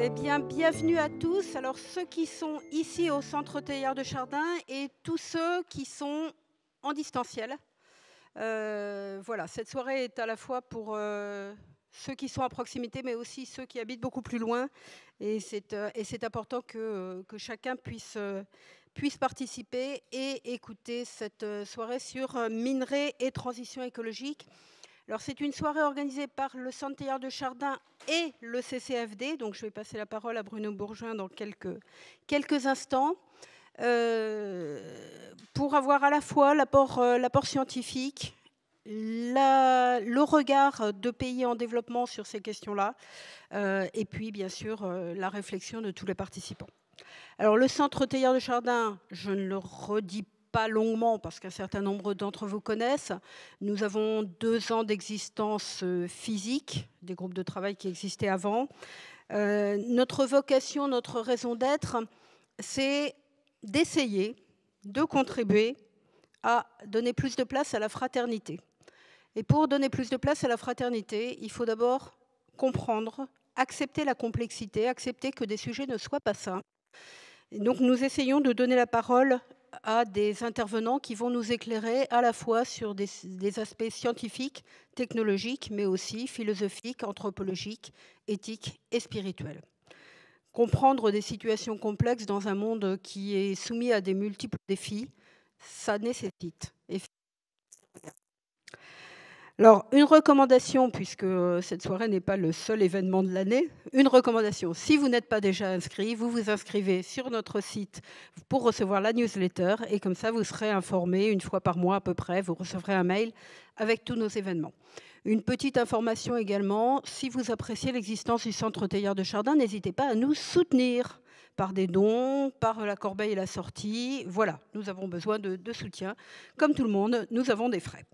Eh bien, bienvenue à tous. Alors, ceux qui sont ici au Centre Teilhard de Chardin et tous ceux qui sont en distanciel. Voilà, cette soirée est à la fois pour ceux qui sont à proximité, mais aussi ceux qui habitent beaucoup plus loin. Et c'est important que chacun puisse participer et écouter cette soirée sur minerais et transition écologique. Alors, c'est une soirée organisée par le Centre Teilhard de Chardin et le CCFD. Donc, je vais passer la parole à Bruno Bourgin dans quelques instants pour avoir à la fois l'apport scientifique, le regard de pays en développement sur ces questions-là, et puis, bien sûr, la réflexion de tous les participants. Alors, le Centre Teilhard de Chardin, je ne le redis pas longuement parce qu'un certain nombre d'entre vous connaissent. Nous avons 2 ans d'existence physique, des groupes de travail qui existaient avant. Notre vocation, notre raison d'être, c'est d'essayer de contribuer à donner plus de place à la fraternité. Et pour donner plus de place à la fraternité, il faut d'abord comprendre, accepter la complexité, accepter que des sujets ne soient pas simples. Et donc nous essayons de donner la parole à des intervenants qui vont nous éclairer à la fois sur des aspects scientifiques, technologiques, mais aussi philosophiques, anthropologiques, éthiques et spirituels. Comprendre des situations complexes dans un monde qui est soumis à des multiples défis, ça nécessite. Alors, une recommandation, puisque cette soirée n'est pas le seul événement de l'année, une recommandation. Si vous n'êtes pas déjà inscrit, vous vous inscrivez sur notre site pour recevoir la newsletter et comme ça, vous serez informé une fois par mois à peu près. Vous recevrez un mail avec tous nos événements. Une petite information également, si vous appréciez l'existence du Centre Teilhard de Chardin, n'hésitez pas à nous soutenir par des dons, par la corbeille et la sortie. Voilà, nous avons besoin de soutien. Comme tout le monde, nous avons des frais.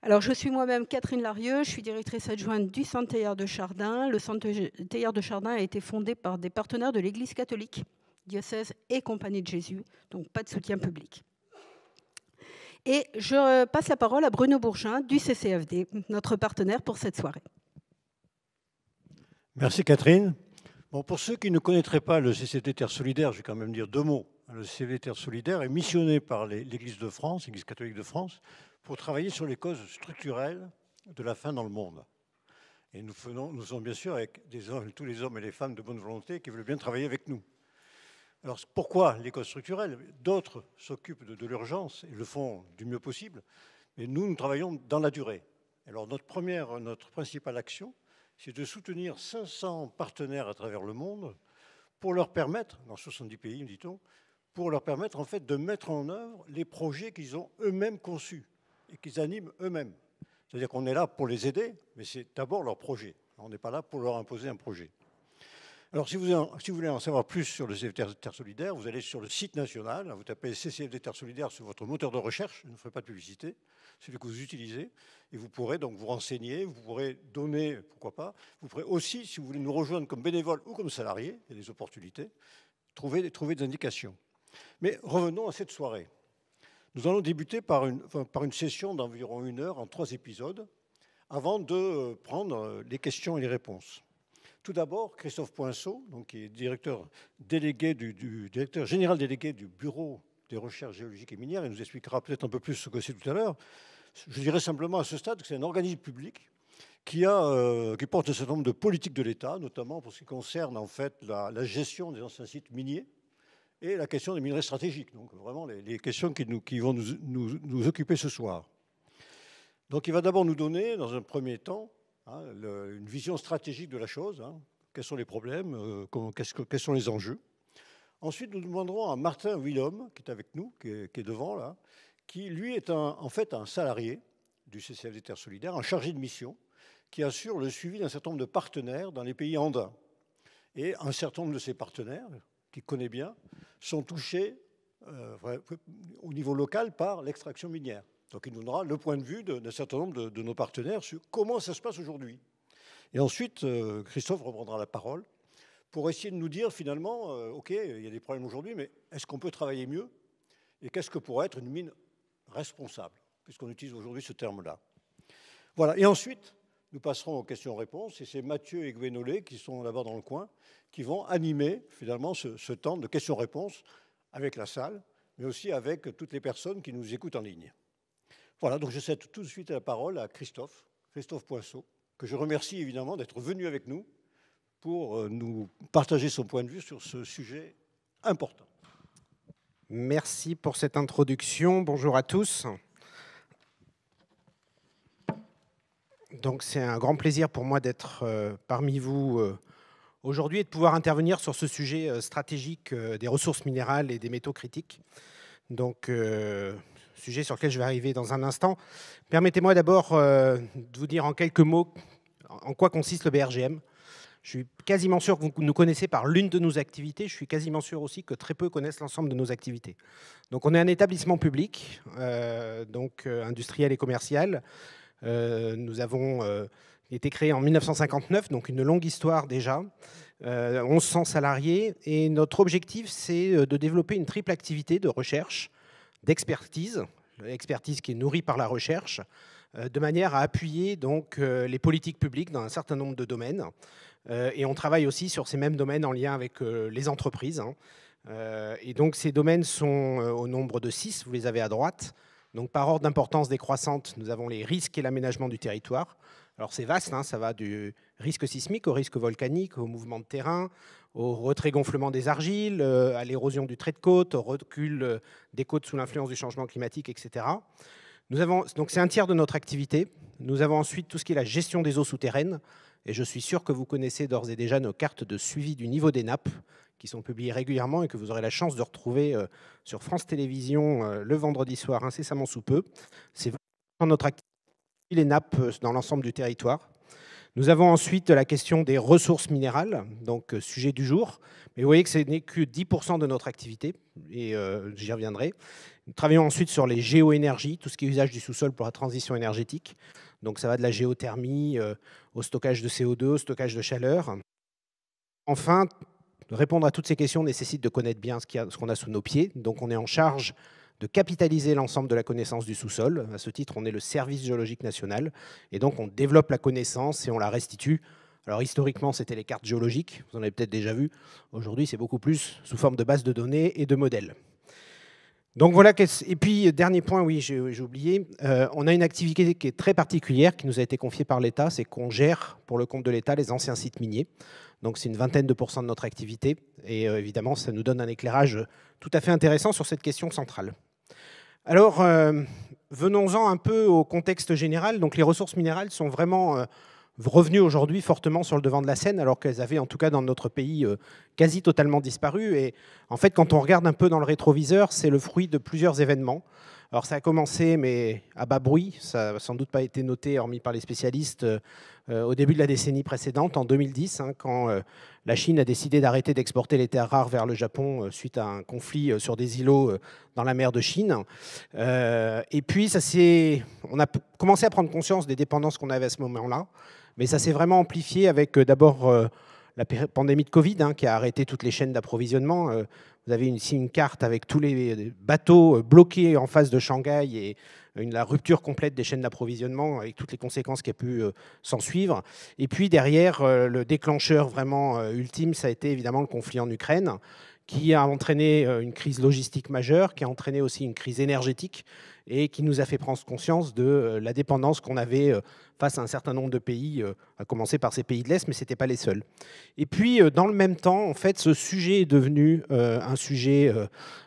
Alors, je suis moi-même Catherine Larieux, je suis directrice adjointe du Centre Teilhard de Chardin. Le Centre Teilhard de Chardin a été fondé par des partenaires de l'Église catholique, diocèse et Compagnie de Jésus, donc pas de soutien public. Et je passe la parole à Bruno Bourgin du CCFD, notre partenaire pour cette soirée. Merci Catherine. Bon, pour ceux qui ne connaîtraient pas le CCFD Terre Solidaire, je vais quand même dire 2 mots. Le CCFD Terre Solidaire est missionné par l'Église de France, l'Église catholique de France, pour travailler sur les causes structurelles de la faim dans le monde. Et nous sommes bien sûr avec tous les hommes et les femmes de bonne volonté qui veulent bien travailler avec nous. Alors pourquoi les causes structurelles? D'autres s'occupent de l'urgence et le font du mieux possible, mais nous travaillons dans la durée. Alors notre principale action, c'est de soutenir 500 partenaires à travers le monde pour leur permettre, dans 70 pays, dit-on, pour leur permettre en fait de mettre en œuvre les projets qu'ils ont eux-mêmes conçus et qu'ils animent eux-mêmes. C'est-à-dire qu'on est là pour les aider, mais c'est d'abord leur projet. On n'est pas là pour leur imposer un projet. Alors, si vous voulez en savoir plus sur le CCFD Terre Solidaire, vous allez sur le site national, vous tapez CCFD Terre Solidaire sur votre moteur de recherche, je ne ferai pas de publicité, celui que vous utilisez, et vous pourrez donc vous renseigner, vous pourrez donner, pourquoi pas, vous pourrez aussi, si vous voulez nous rejoindre comme bénévole ou comme salarié, il y a des opportunités, trouver des indications. Mais revenons à cette soirée. Nous allons débuter par une session d'environ 1 heure en 3 épisodes, avant de prendre les questions et les réponses. Tout d'abord, Christophe Poinceau, donc, qui est directeur général délégué du Bureau des recherches géologiques et minières, il nous expliquera peut-être un peu plus ce que c'est tout à l'heure. Je dirais simplement à ce stade que c'est un organisme public qui porte un certain nombre de politiques de l'État, notamment pour ce qui concerne en fait la gestion des anciens sites miniers et la question des minerais stratégiques. Donc vraiment les questions qui vont nous occuper ce soir. Donc il va d'abord nous donner, dans un premier temps, une vision stratégique de la chose, quels sont les problèmes, quels sont les enjeux. Ensuite, nous demanderons à Martin Willhomme, qui est avec nous, qui est devant là, qui lui est en fait un salarié du CCFD Terre Solidaire, un chargé de mission, qui assure le suivi d'un certain nombre de partenaires dans les pays andins. Et un certain nombre de ces partenaires, qu'il connaît bien, sont touchés au niveau local par l'extraction minière. Donc il nous donnera le point de vue d'un certain nombre de nos partenaires sur comment ça se passe aujourd'hui. Et ensuite, Christophe reprendra la parole pour essayer de nous dire finalement, OK, il y a des problèmes aujourd'hui, mais est-ce qu'on peut travailler mieux? Et qu'est-ce que pourrait être une mine responsable, puisqu'on utilise aujourd'hui ce terme-là. Voilà. Et ensuite, nous passerons aux questions-réponses et c'est Mathieu et Gwenolé qui sont là-bas dans le coin qui vont animer finalement ce temps de questions-réponses avec la salle, mais aussi avec toutes les personnes qui nous écoutent en ligne. Voilà, donc je cède tout de suite la parole à Christophe Poinçot, que je remercie évidemment d'être venu avec nous pour nous partager son point de vue sur ce sujet important. Merci pour cette introduction. Bonjour à tous. Donc c'est un grand plaisir pour moi d'être parmi vous aujourd'hui et de pouvoir intervenir sur ce sujet stratégique des ressources minérales et des métaux critiques. Donc sujet sur lequel je vais arriver dans un instant. Permettez-moi d'abord de vous dire en quelques mots en quoi consiste le BRGM. Je suis quasiment sûr que vous nous connaissez par l'une de nos activités. Je suis quasiment sûr aussi que très peu connaissent l'ensemble de nos activités. Donc on est un établissement public, industriel et commercial. Nous avons été créés en 1959, donc une longue histoire déjà, 1100 salariés. Et notre objectif, c'est de développer une triple activité de recherche, d'expertise, expertise qui est nourrie par la recherche, de manière à appuyer donc, les politiques publiques dans un certain nombre de domaines. Et on travaille aussi sur ces mêmes domaines en lien avec les entreprises. Et donc ces domaines sont au nombre de 6, vous les avez à droite. Donc par ordre d'importance décroissante, nous avons les risques et l'aménagement du territoire. Alors c'est vaste, ça va du risque sismique au risque volcanique, au mouvement de terrain, au retrait-gonflement des argiles, à l'érosion du trait de côte, au recul des côtes sous l'influence du changement climatique, etc. Donc c'est un tiers de notre activité. Nous avons ensuite tout ce qui est la gestion des eaux souterraines. Et je suis sûr que vous connaissez d'ores et déjà nos cartes de suivi du niveau des nappes qui sont publiées régulièrement et que vous aurez la chance de retrouver sur France Télévisions le vendredi soir incessamment sous peu. C'est notre activité, les nappes dans l'ensemble du territoire. Nous avons ensuite la question des ressources minérales, donc sujet du jour. Mais vous voyez que ce n'est que 10% de notre activité, et j'y reviendrai. Nous travaillons ensuite sur les géoénergies, tout ce qui est usage du sous-sol pour la transition énergétique. Donc ça va de la géothermie au stockage de CO2, au stockage de chaleur. Enfin, répondre à toutes ces questions nécessite de connaître bien ce qu'on a sous nos pieds. Donc on est en charge de capitaliser l'ensemble de la connaissance du sous-sol. À ce titre, on est le service géologique national. Et donc on développe la connaissance et on la restitue. Alors historiquement, c'était les cartes géologiques, vous en avez peut-être déjà vu. Aujourd'hui, c'est beaucoup plus sous forme de bases de données et de modèles. Donc voilà, et puis dernier point, oui, j'ai oublié, on a une activité qui est très particulière, qui nous a été confiée par l'État, c'est qu'on gère pour le compte de l'État les anciens sites miniers. Donc c'est une vingtaine de % de notre activité, et évidemment, ça nous donne un éclairage tout à fait intéressant sur cette question centrale. Alors, venons-en un peu au contexte général. Donc les ressources minérales sont vraiment revenues aujourd'hui fortement sur le devant de la scène, alors qu'elles avaient, en tout cas dans notre pays, quasi totalement disparu. Et en fait, quand on regarde un peu dans le rétroviseur, c'est le fruit de plusieurs événements. Alors ça a commencé, mais à bas bruit, ça n'a sans doute pas été noté, hormis par les spécialistes, au début de la décennie précédente, en 2010, quand la Chine a décidé d'arrêter d'exporter les terres rares vers le Japon suite à un conflit sur des îlots dans la mer de Chine. Et puis, on a commencé à prendre conscience des dépendances qu'on avait à ce moment-là, mais ça s'est vraiment amplifié avec d'abord la pandémie de Covid qui a arrêté toutes les chaînes d'approvisionnement. Vous avez ici une carte avec tous les bateaux bloqués en face de Shanghai et la rupture complète des chaînes d'approvisionnement avec toutes les conséquences qui a pu s'en suivre. Et puis derrière, le déclencheur vraiment ultime, ça a été évidemment le conflit en Ukraine, qui a entraîné une crise logistique majeure, qui a entraîné aussi une crise énergétique et qui nous a fait prendre conscience de la dépendance qu'on avait face à un certain nombre de pays, à commencer par ces pays de l'Est, mais ce n'étaient pas les seuls. Et puis, dans le même temps, en fait, ce sujet est devenu un sujet,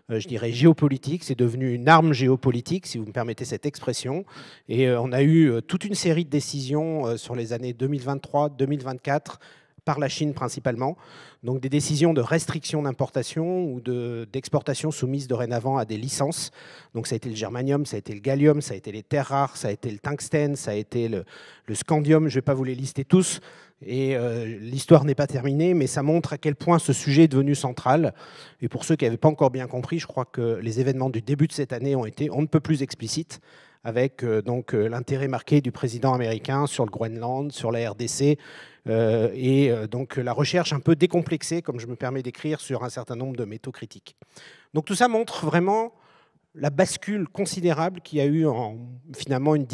je dirais, géopolitique. C'est devenu une arme géopolitique, si vous me permettez cette expression. Et on a eu toute une série de décisions sur les années 2023, 2024, par la Chine principalement. Donc des décisions de restriction d'importation ou d'exportation soumises dorénavant à des licences. Donc ça a été le germanium, ça a été le gallium, ça a été les terres rares, ça a été le tungstène, ça a été le scandium, je ne vais pas vous les lister tous. Et l'histoire n'est pas terminée, mais ça montre à quel point ce sujet est devenu central. Et pour ceux qui n'avaient pas encore bien compris, je crois que les événements du début de cette année ont été on ne peut plus explicites, avec l'intérêt marqué du président américain sur le Groenland, sur la RDC, donc la recherche un peu décomplexée, comme je me permets d'écrire, sur un certain nombre de métaux critiques. Donc tout ça montre vraiment la bascule considérable qu'il y a eu en finalement une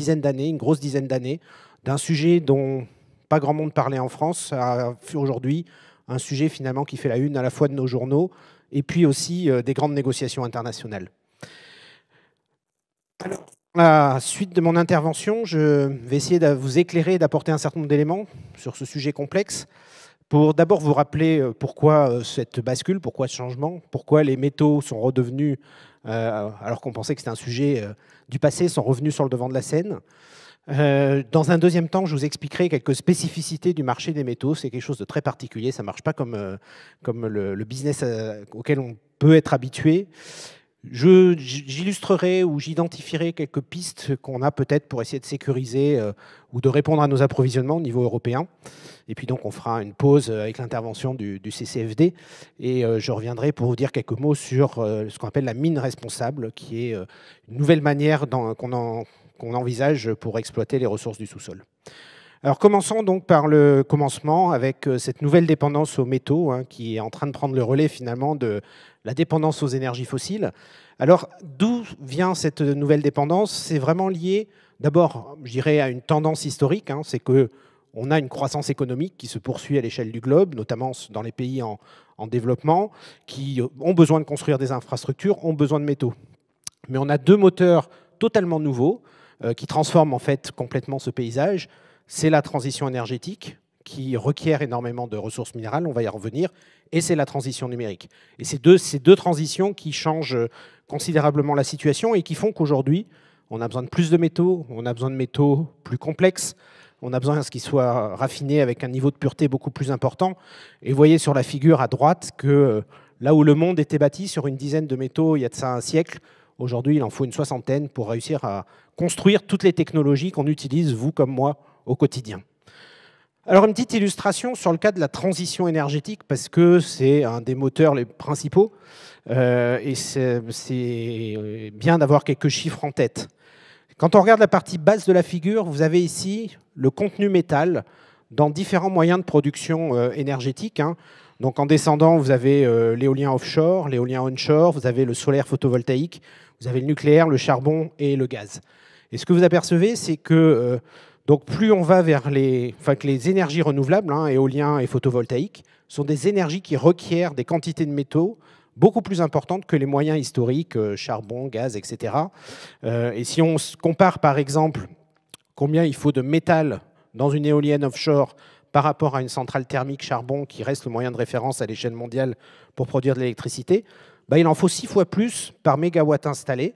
grosse dizaine d'années, d'un sujet dont pas grand monde parlait en France à aujourd'hui un sujet finalement qui fait la une à la fois de nos journaux et puis aussi des grandes négociations internationales. Alors, à la suite de mon intervention, je vais essayer de vous éclairer et d'apporter un certain nombre d'éléments sur ce sujet complexe pour d'abord vous rappeler pourquoi cette bascule, pourquoi ce changement, pourquoi les métaux sont redevenus, alors qu'on pensait que c'était un sujet du passé, sont revenus sur le devant de la scène. Dans un deuxième temps, je vous expliquerai quelques spécificités du marché des métaux. C'est quelque chose de très particulier, ça ne marche pas comme le business auquel on peut être habitué. J'illustrerai ou j'identifierai quelques pistes qu'on a peut-être pour essayer de sécuriser ou de répondre à nos approvisionnements au niveau européen. Et puis donc on fera une pause avec l'intervention du CCFD et je reviendrai pour vous dire quelques mots sur ce qu'on appelle la mine responsable, qui est une nouvelle manière qu'on envisage pour exploiter les ressources du sous-sol. Alors commençons donc par le commencement avec cette nouvelle dépendance aux métaux qui est en train de prendre le relais finalement de la dépendance aux énergies fossiles. Alors d'où vient cette nouvelle dépendance? C'est vraiment lié d'abord, je dirais, à une tendance historique, c'est qu'on a une croissance économique qui se poursuit à l'échelle du globe, notamment dans les pays en développement, qui ont besoin de construire des infrastructures, ont besoin de métaux. Mais on a deux moteurs totalement nouveaux qui transforment en fait complètement ce paysage. C'est la transition énergétique qui requiert énormément de ressources minérales, on va y revenir, et c'est la transition numérique. Et ces deux transitions qui changent considérablement la situation et qui font qu'aujourd'hui, on a besoin de plus de métaux, on a besoin de métaux plus complexes, on a besoin de ce qu'ils soient raffinés avec un niveau de pureté beaucoup plus important. Et vous voyez sur la figure à droite que là où le monde était bâti sur une dizaine de métaux il y a de ça un siècle, aujourd'hui il en faut une soixantaine pour réussir à construire toutes les technologies qu'on utilise, vous comme moi, au quotidien. Alors une petite illustration sur le cas de la transition énergétique, parce que c'est un des moteurs les principaux, et c'est bien d'avoir quelques chiffres en tête. Quand on regarde la partie basse de la figure, vous avez ici le contenu métal dans différents moyens de production énergétique. Donc en descendant, vous avez l'éolien offshore, l'éolien onshore, vous avez le solaire photovoltaïque, vous avez le nucléaire, le charbon et le gaz. Et ce que vous apercevez, c'est que donc plus on va vers les énergies renouvelables, éolien et photovoltaïque, sont des énergies qui requièrent des quantités de métaux beaucoup plus importantes que les moyens historiques, charbon, gaz, etc. Et si on compare par exemple combien il faut de métal dans une éolienne offshore par rapport à une centrale thermique charbon qui reste le moyen de référence à l'échelle mondiale pour produire de l'électricité, il en faut 6 fois plus par mégawatt installé,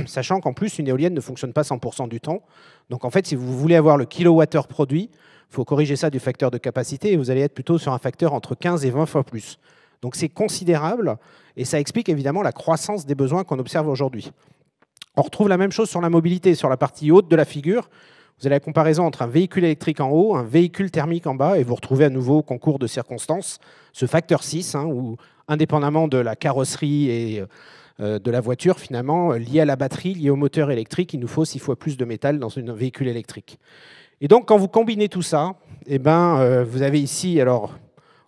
sachant qu'en plus, une éolienne ne fonctionne pas 100% du temps. Donc en fait, si vous voulez avoir le kilowattheure produit, il faut corriger ça du facteur de capacité et vous allez être plutôt sur un facteur entre 15 et 20 fois plus. Donc c'est considérable et ça explique évidemment la croissance des besoins qu'on observe aujourd'hui. On retrouve la même chose sur la mobilité. Sur la partie haute de la figure, vous avez la comparaison entre un véhicule électrique en haut, un véhicule thermique en bas, et vous retrouvez à nouveau, concours de circonstances, ce facteur 6, où indépendamment de la carrosserie et de la voiture, finalement, lié à la batterie, lié au moteur électrique, il nous faut 6 fois plus de métal dans un véhicule électrique. Et donc, quand vous combinez tout ça, vous avez ici, alors,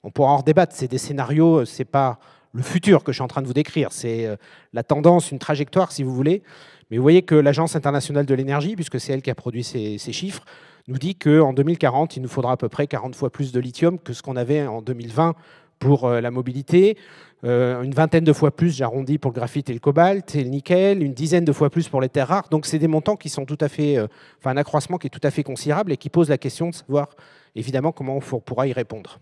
on pourra en redébattre, c'est des scénarios, c'est pas le futur que je suis en train de vous décrire, c'est la tendance, une trajectoire, si vous voulez. Mais vous voyez que l'Agence internationale de l'énergie, puisque c'est elle qui a produit ces chiffres, nous dit qu'en 2040, il nous faudra à peu près 40 fois plus de lithium que ce qu'on avait en 2020 pour la mobilité, une vingtaine de fois plus, j'arrondis, pour le graphite et le cobalt, et le nickel, une dizaine de fois plus pour les terres rares. Donc c'est des montants qui sont tout à fait, un accroissement qui est tout à fait considérable et qui pose la question de savoir évidemment comment on pourra y répondre.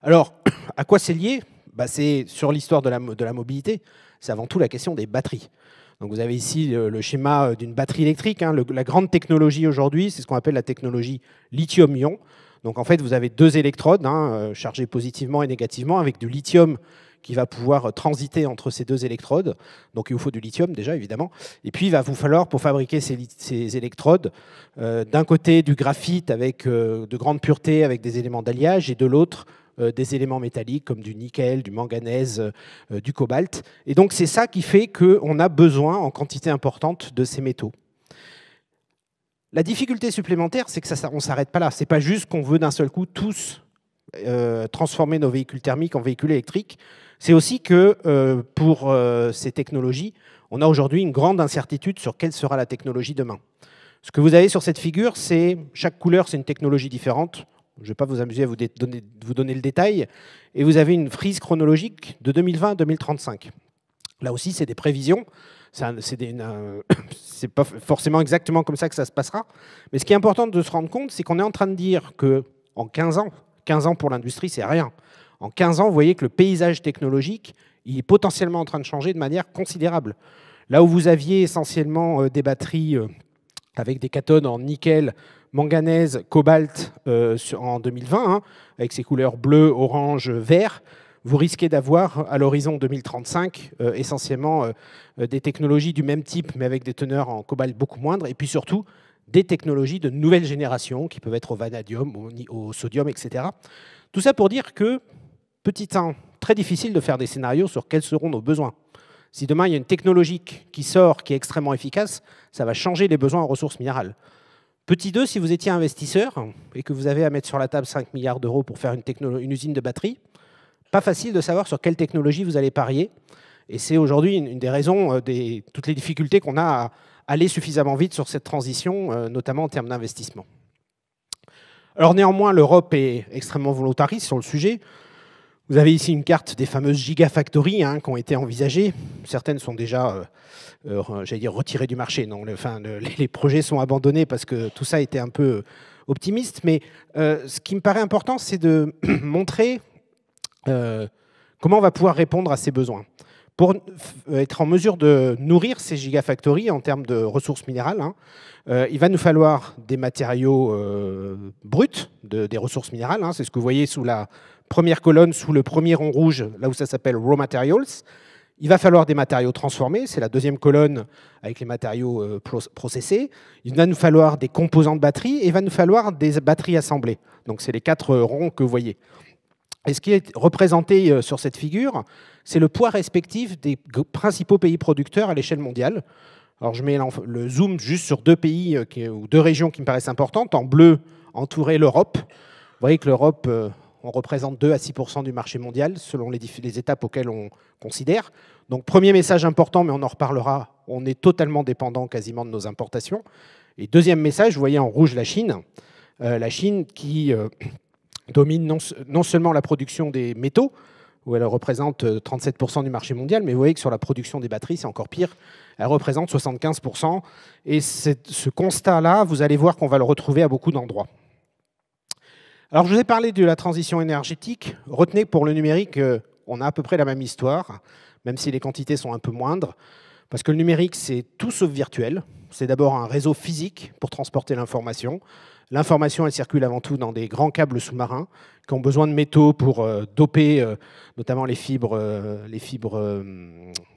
Alors, à quoi c'est lié? C'est sur l'histoire de la mobilité, c'est avant tout la question des batteries. Donc vous avez ici le schéma d'une batterie électrique. La grande technologie aujourd'hui, c'est ce qu'on appelle la technologie lithium-ion. Donc en fait, vous avez deux électrodes chargées positivement et négativement avec du lithium qui va pouvoir transiter entre ces deux électrodes. Donc il vous faut du lithium déjà, évidemment. Et puis il va vous falloir, pour fabriquer ces électrodes, d'un côté du graphite avec de grande pureté, avec des éléments d'alliage, et de l'autre, des éléments métalliques comme du nickel, du manganèse, du cobalt. Et donc c'est ça qui fait qu'on a besoin en quantité importante de ces métaux. La difficulté supplémentaire, c'est qu'on ne s'arrête pas là. Ce n'est pas juste qu'on veut d'un seul coup tous transformer nos véhicules thermiques en véhicules électriques. C'est aussi que pour ces technologies, on a aujourd'hui une grande incertitude sur quelle sera la technologie demain. Ce que vous avez sur cette figure, c'est chaque couleur, c'est une technologie différente. Je ne vais pas vous amuser à vous donner le détail. Et vous avez une frise chronologique de 2020 à 2035. Là aussi, c'est des prévisions. C'est pas forcément exactement comme ça que ça se passera. Mais ce qui est important de se rendre compte, c'est qu'on est en train de dire qu'en 15 ans pour l'industrie, c'est rien. En 15 ans, vous voyez que le paysage technologique, il est potentiellement en train de changer de manière considérable. Là où vous aviez essentiellement des batteries avec des cathodes en nickel, manganèse, cobalt en 2020, avec ces couleurs bleu, orange, vert, vous risquez d'avoir à l'horizon 2035 essentiellement des technologies du même type, mais avec des teneurs en cobalt beaucoup moindres, et puis surtout des technologies de nouvelle génération qui peuvent être au vanadium, au sodium, etc. Tout ça pour dire que, petit 1, très difficile de faire des scénarios sur quels seront nos besoins. Si demain il y a une technologie qui sort, qui est extrêmement efficace, ça va changer les besoins en ressources minérales. Petit 2, si vous étiez investisseur et que vous avez à mettre sur la table 5 milliards d'euros pour faire une usine de batterie, pas facile de savoir sur quelle technologie vous allez parier. Et c'est aujourd'hui une des raisons de toutes les difficultés qu'on a à aller suffisamment vite sur cette transition, notamment en termes d'investissement. Alors néanmoins, l'Europe est extrêmement volontariste sur le sujet. Vous avez ici une carte des fameuses gigafactories qui ont été envisagées. Certaines sont déjà, j'allais dire, retirées du marché. Non, les projets sont abandonnés parce que tout ça était un peu optimiste. Mais ce qui me paraît important, c'est de montrer comment on va pouvoir répondre à ces besoins. Pour être en mesure de nourrir ces gigafactories en termes de ressources minérales, il va nous falloir des matériaux bruts, des ressources minérales. C'est ce que vous voyez sous la première colonne, sous le premier rond rouge, là où ça s'appelle Raw Materials. Il va falloir des matériaux transformés, c'est la deuxième colonne avec les matériaux processés. Il va nous falloir des composants de batterie et il va nous falloir des batteries assemblées. Donc c'est les 4 ronds que vous voyez. Et ce qui est représenté sur cette figure, c'est le poids respectif des principaux pays producteurs à l'échelle mondiale. Alors je mets le zoom juste sur 2 pays ou 2 régions qui me paraissent importantes. En bleu, entouré l'Europe. Vous voyez que l'Europe, on représente 2 à 6% du marché mondial, selon les étapes auxquelles on considère. Donc premier message important, mais on en reparlera, on est totalement dépendant quasiment de nos importations. Et deuxième message, vous voyez en rouge la Chine. La Chine qui domine non seulement la production des métaux, où elle représente 37% du marché mondial, mais vous voyez que sur la production des batteries, c'est encore pire, elle représente 75%. Et ce constat-là, vous allez voir qu'on va le retrouver à beaucoup d'endroits. Alors je vous ai parlé de la transition énergétique. Retenez que pour le numérique, on a à peu près la même histoire, même si les quantités sont un peu moindres, parce que le numérique, c'est tout sauf virtuel. C'est d'abord un réseau physique pour transporter l'information. L'information, elle circule avant tout dans des grands câbles sous-marins qui ont besoin de métaux pour doper notamment les fibres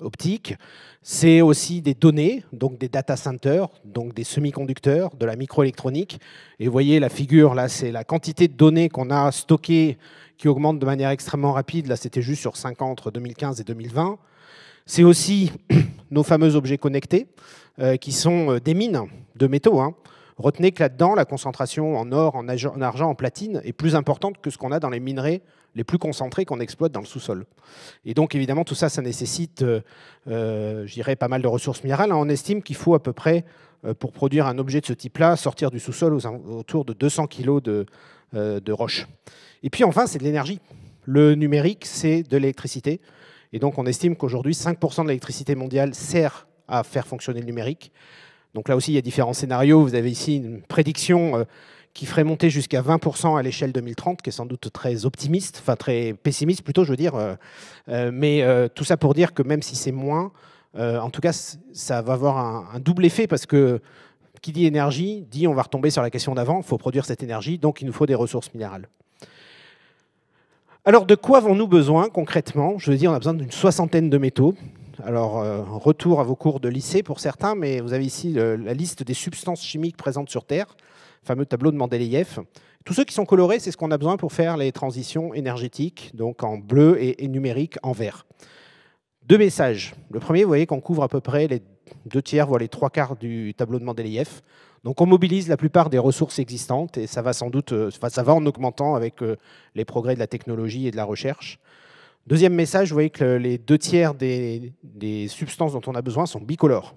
optiques. C'est aussi des données, donc des data centers, donc des semi-conducteurs, de la microélectronique. Et vous voyez la figure, là, c'est la quantité de données qu'on a stockées qui augmente de manière extrêmement rapide. Là, c'était juste sur 5 ans entre 2015 et 2020. C'est aussi nos fameux objets connectés qui sont des mines de métaux. Retenez que là-dedans, la concentration en or, en argent, en platine est plus importante que ce qu'on a dans les minerais les plus concentrés qu'on exploite dans le sous-sol. Et donc, évidemment, tout ça, ça nécessite, je dirais, pas mal de ressources minérales. On estime qu'il faut à peu près, pour produire un objet de ce type-là, sortir du sous-sol autour de 200 kg de roches. Et puis, enfin, c'est de l'énergie. Le numérique, c'est de l'électricité. Et donc, on estime qu'aujourd'hui, 5% de l'électricité mondiale sert à faire fonctionner le numérique. Donc là aussi, il y a différents scénarios. Vous avez ici une prédiction qui ferait monter jusqu'à 20% à l'échelle 2030, qui est sans doute très optimiste, enfin très pessimiste plutôt, je veux dire. Mais tout ça pour dire que même si c'est moins, en tout cas, ça va avoir un double effet, parce que qui dit énergie, dit on va retomber sur la question d'avant, il faut produire cette énergie, donc il nous faut des ressources minérales. Alors de quoi avons-nous besoin concrètement? Je veux dire, on a besoin d'une 60aine de métaux. Alors, retour à vos cours de lycée pour certains, mais vous avez ici la liste des substances chimiques présentes sur Terre, le fameux tableau de Mendeleïev. Tous ceux qui sont colorés, c'est ce qu'on a besoin pour faire les transitions énergétiques, donc en bleu et numérique en vert. 2 messages. Le premier, vous voyez qu'on couvre à peu près les 2/3, voire les 3/4 du tableau de Mendeleïev. Donc on mobilise la plupart des ressources existantes, et ça va sans doute, ça va en augmentant avec les progrès de la technologie et de la recherche. Deuxième message, vous voyez que les 2/3 des substances dont on a besoin sont bicolores.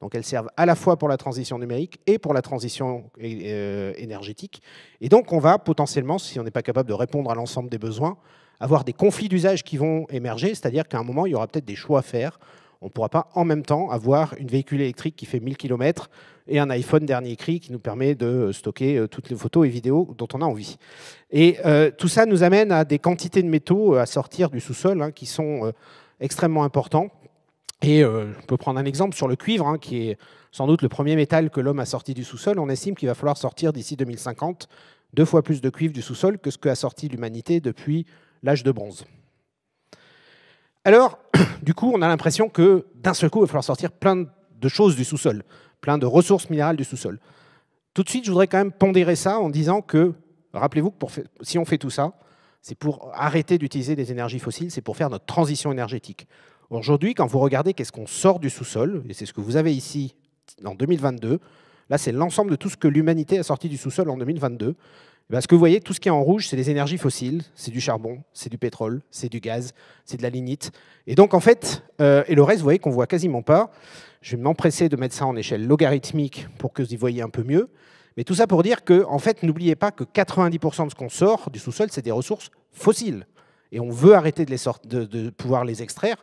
Donc elles servent à la fois pour la transition numérique et pour la transition énergétique. Et donc on va potentiellement, si on n'est pas capable de répondre à l'ensemble des besoins, avoir des conflits d'usage qui vont émerger, c'est-à-dire qu'à un moment, il y aura peut-être des choix à faire. On ne pourra pas en même temps avoir une véhicule électrique qui fait 1000 km et un iPhone dernier cri qui nous permet de stocker toutes les photos et vidéos dont on a envie. Et tout ça nous amène à des quantités de métaux à sortir du sous-sol qui sont extrêmement importants. Et je peux prendre un exemple sur le cuivre, qui est sans doute le premier métal que l'homme a sorti du sous-sol. On estime qu'il va falloir sortir d'ici 2050 2 fois plus de cuivre du sous-sol que ce qu'a sorti l'humanité depuis l'âge de bronze. Alors, du coup, on a l'impression que d'un seul coup, il va falloir sortir plein de choses du sous-sol, plein de ressources minérales du sous-sol. Tout de suite, je voudrais quand même pondérer ça en disant que, rappelez-vous que si on fait tout ça, c'est pour arrêter d'utiliser des énergies fossiles, c'est pour faire notre transition énergétique. Aujourd'hui, quand vous regardez qu'est-ce qu'on sort du sous-sol, et c'est ce que vous avez ici en 2022, là c'est l'ensemble de tout ce que l'humanité a sorti du sous-sol en 2022, ce que vous voyez, tout ce qui est en rouge, c'est des énergies fossiles, c'est du charbon, c'est du pétrole, c'est du gaz, c'est de la lignite. Et donc en fait, et le reste, vous voyez qu'on ne voit quasiment pas. Je vais m'empresser de mettre ça en échelle logarithmique pour que vous y voyez un peu mieux. Mais tout ça pour dire que, en fait, n'oubliez pas que 90% de ce qu'on sort du sous-sol, c'est des ressources fossiles. Et on veut arrêter de pouvoir les extraire.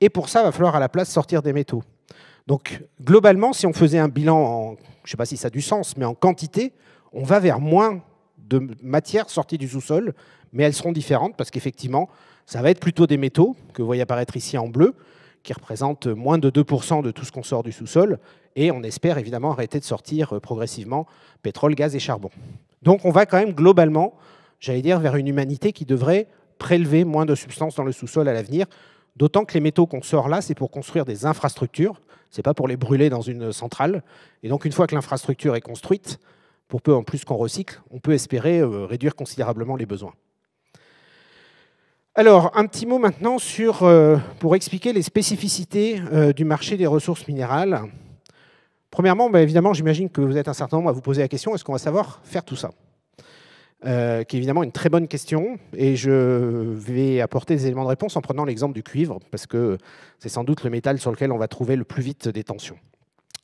Et pour ça, il va falloir à la place sortir des métaux. Donc, globalement, si on faisait un bilan, je ne sais pas si ça a du sens, mais en quantité, on va vers moins de matières sorties du sous-sol, mais elles seront différentes parce qu'effectivement, ça va être plutôt des métaux, que vous voyez apparaître ici en bleu, qui représentent moins de 2% de tout ce qu'on sort du sous-sol, et on espère évidemment arrêter de sortir progressivement pétrole, gaz et charbon. Donc on va quand même globalement, j'allais dire, vers une humanité qui devrait prélever moins de substances dans le sous-sol à l'avenir. D'autant que les métaux qu'on sort là, c'est pour construire des infrastructures, ce n'est pas pour les brûler dans une centrale. Et donc une fois que l'infrastructure est construite, pour peu en plus qu'on recycle, on peut espérer réduire considérablement les besoins. Alors, un petit mot maintenant pour expliquer les spécificités du marché des ressources minérales. Premièrement, évidemment, j'imagine que vous êtes un certain nombre à vous poser la question, est-ce qu'on va savoir faire tout ça ? Qui est évidemment une très bonne question, et je vais apporter des éléments de réponse en prenant l'exemple du cuivre, parce que c'est sans doute le métal sur lequel on va trouver le plus vite des tensions.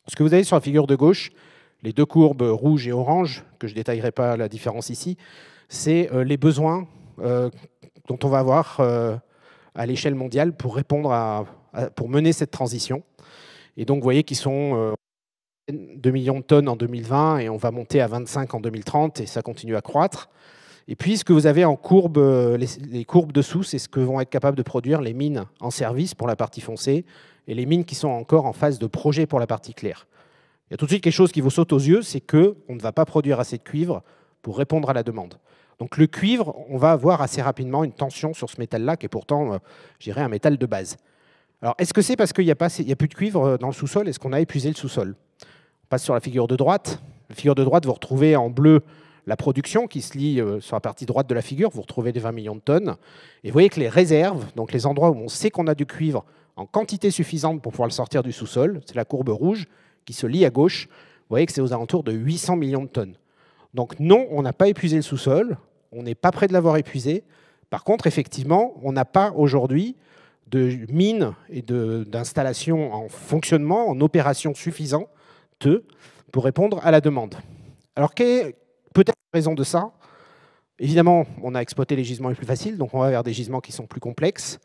Ce que vous avez sur la figure de gauche, les deux courbes rouge et orange, que je ne détaillerai pas la différence ici, c'est les besoins dont on va avoir à l'échelle mondiale pour répondre pour mener cette transition. Et donc, vous voyez qu'ils sont 2 millions de tonnes en 2020 et on va monter à 25 en 2030 et ça continue à croître. Et puis, ce que vous avez en courbe, les courbes dessous, c'est ce que vont être capables de produire les mines en service pour la partie foncée et les mines qui sont encore en phase de projet pour la partie claire. Il y a tout de suite quelque chose qui vous saute aux yeux, c'est qu'on ne va pas produire assez de cuivre pour répondre à la demande. Donc le cuivre, on va avoir assez rapidement une tension sur ce métal-là, qui est pourtant, je dirais, un métal de base. Alors, est-ce que c'est parce qu'il n'y a plus de cuivre dans le sous-sol? Est-ce qu'on a épuisé le sous-sol? On passe sur la figure de droite. La figure de droite, vous retrouvez en bleu la production qui se lie sur la partie droite de la figure. Vous retrouvez les 20 millions de tonnes. Et vous voyez que les réserves, donc les endroits où on sait qu'on a du cuivre en quantité suffisante pour pouvoir le sortir du sous-sol, c'est la courbe rouge qui se lie à gauche. Vous voyez que c'est aux alentours de 800 millions de tonnes. Donc non, on n'a pas épuisé le sous-sol. On n'est pas près de l'avoir épuisé. Par contre, effectivement, on n'a pas aujourd'hui de mines et d'installations en fonctionnement, en opération suffisante pour répondre à la demande. Alors, quelle est peut-être la raison de ça? Évidemment, on a exploité les gisements les plus faciles, donc on va vers des gisements qui sont plus complexes.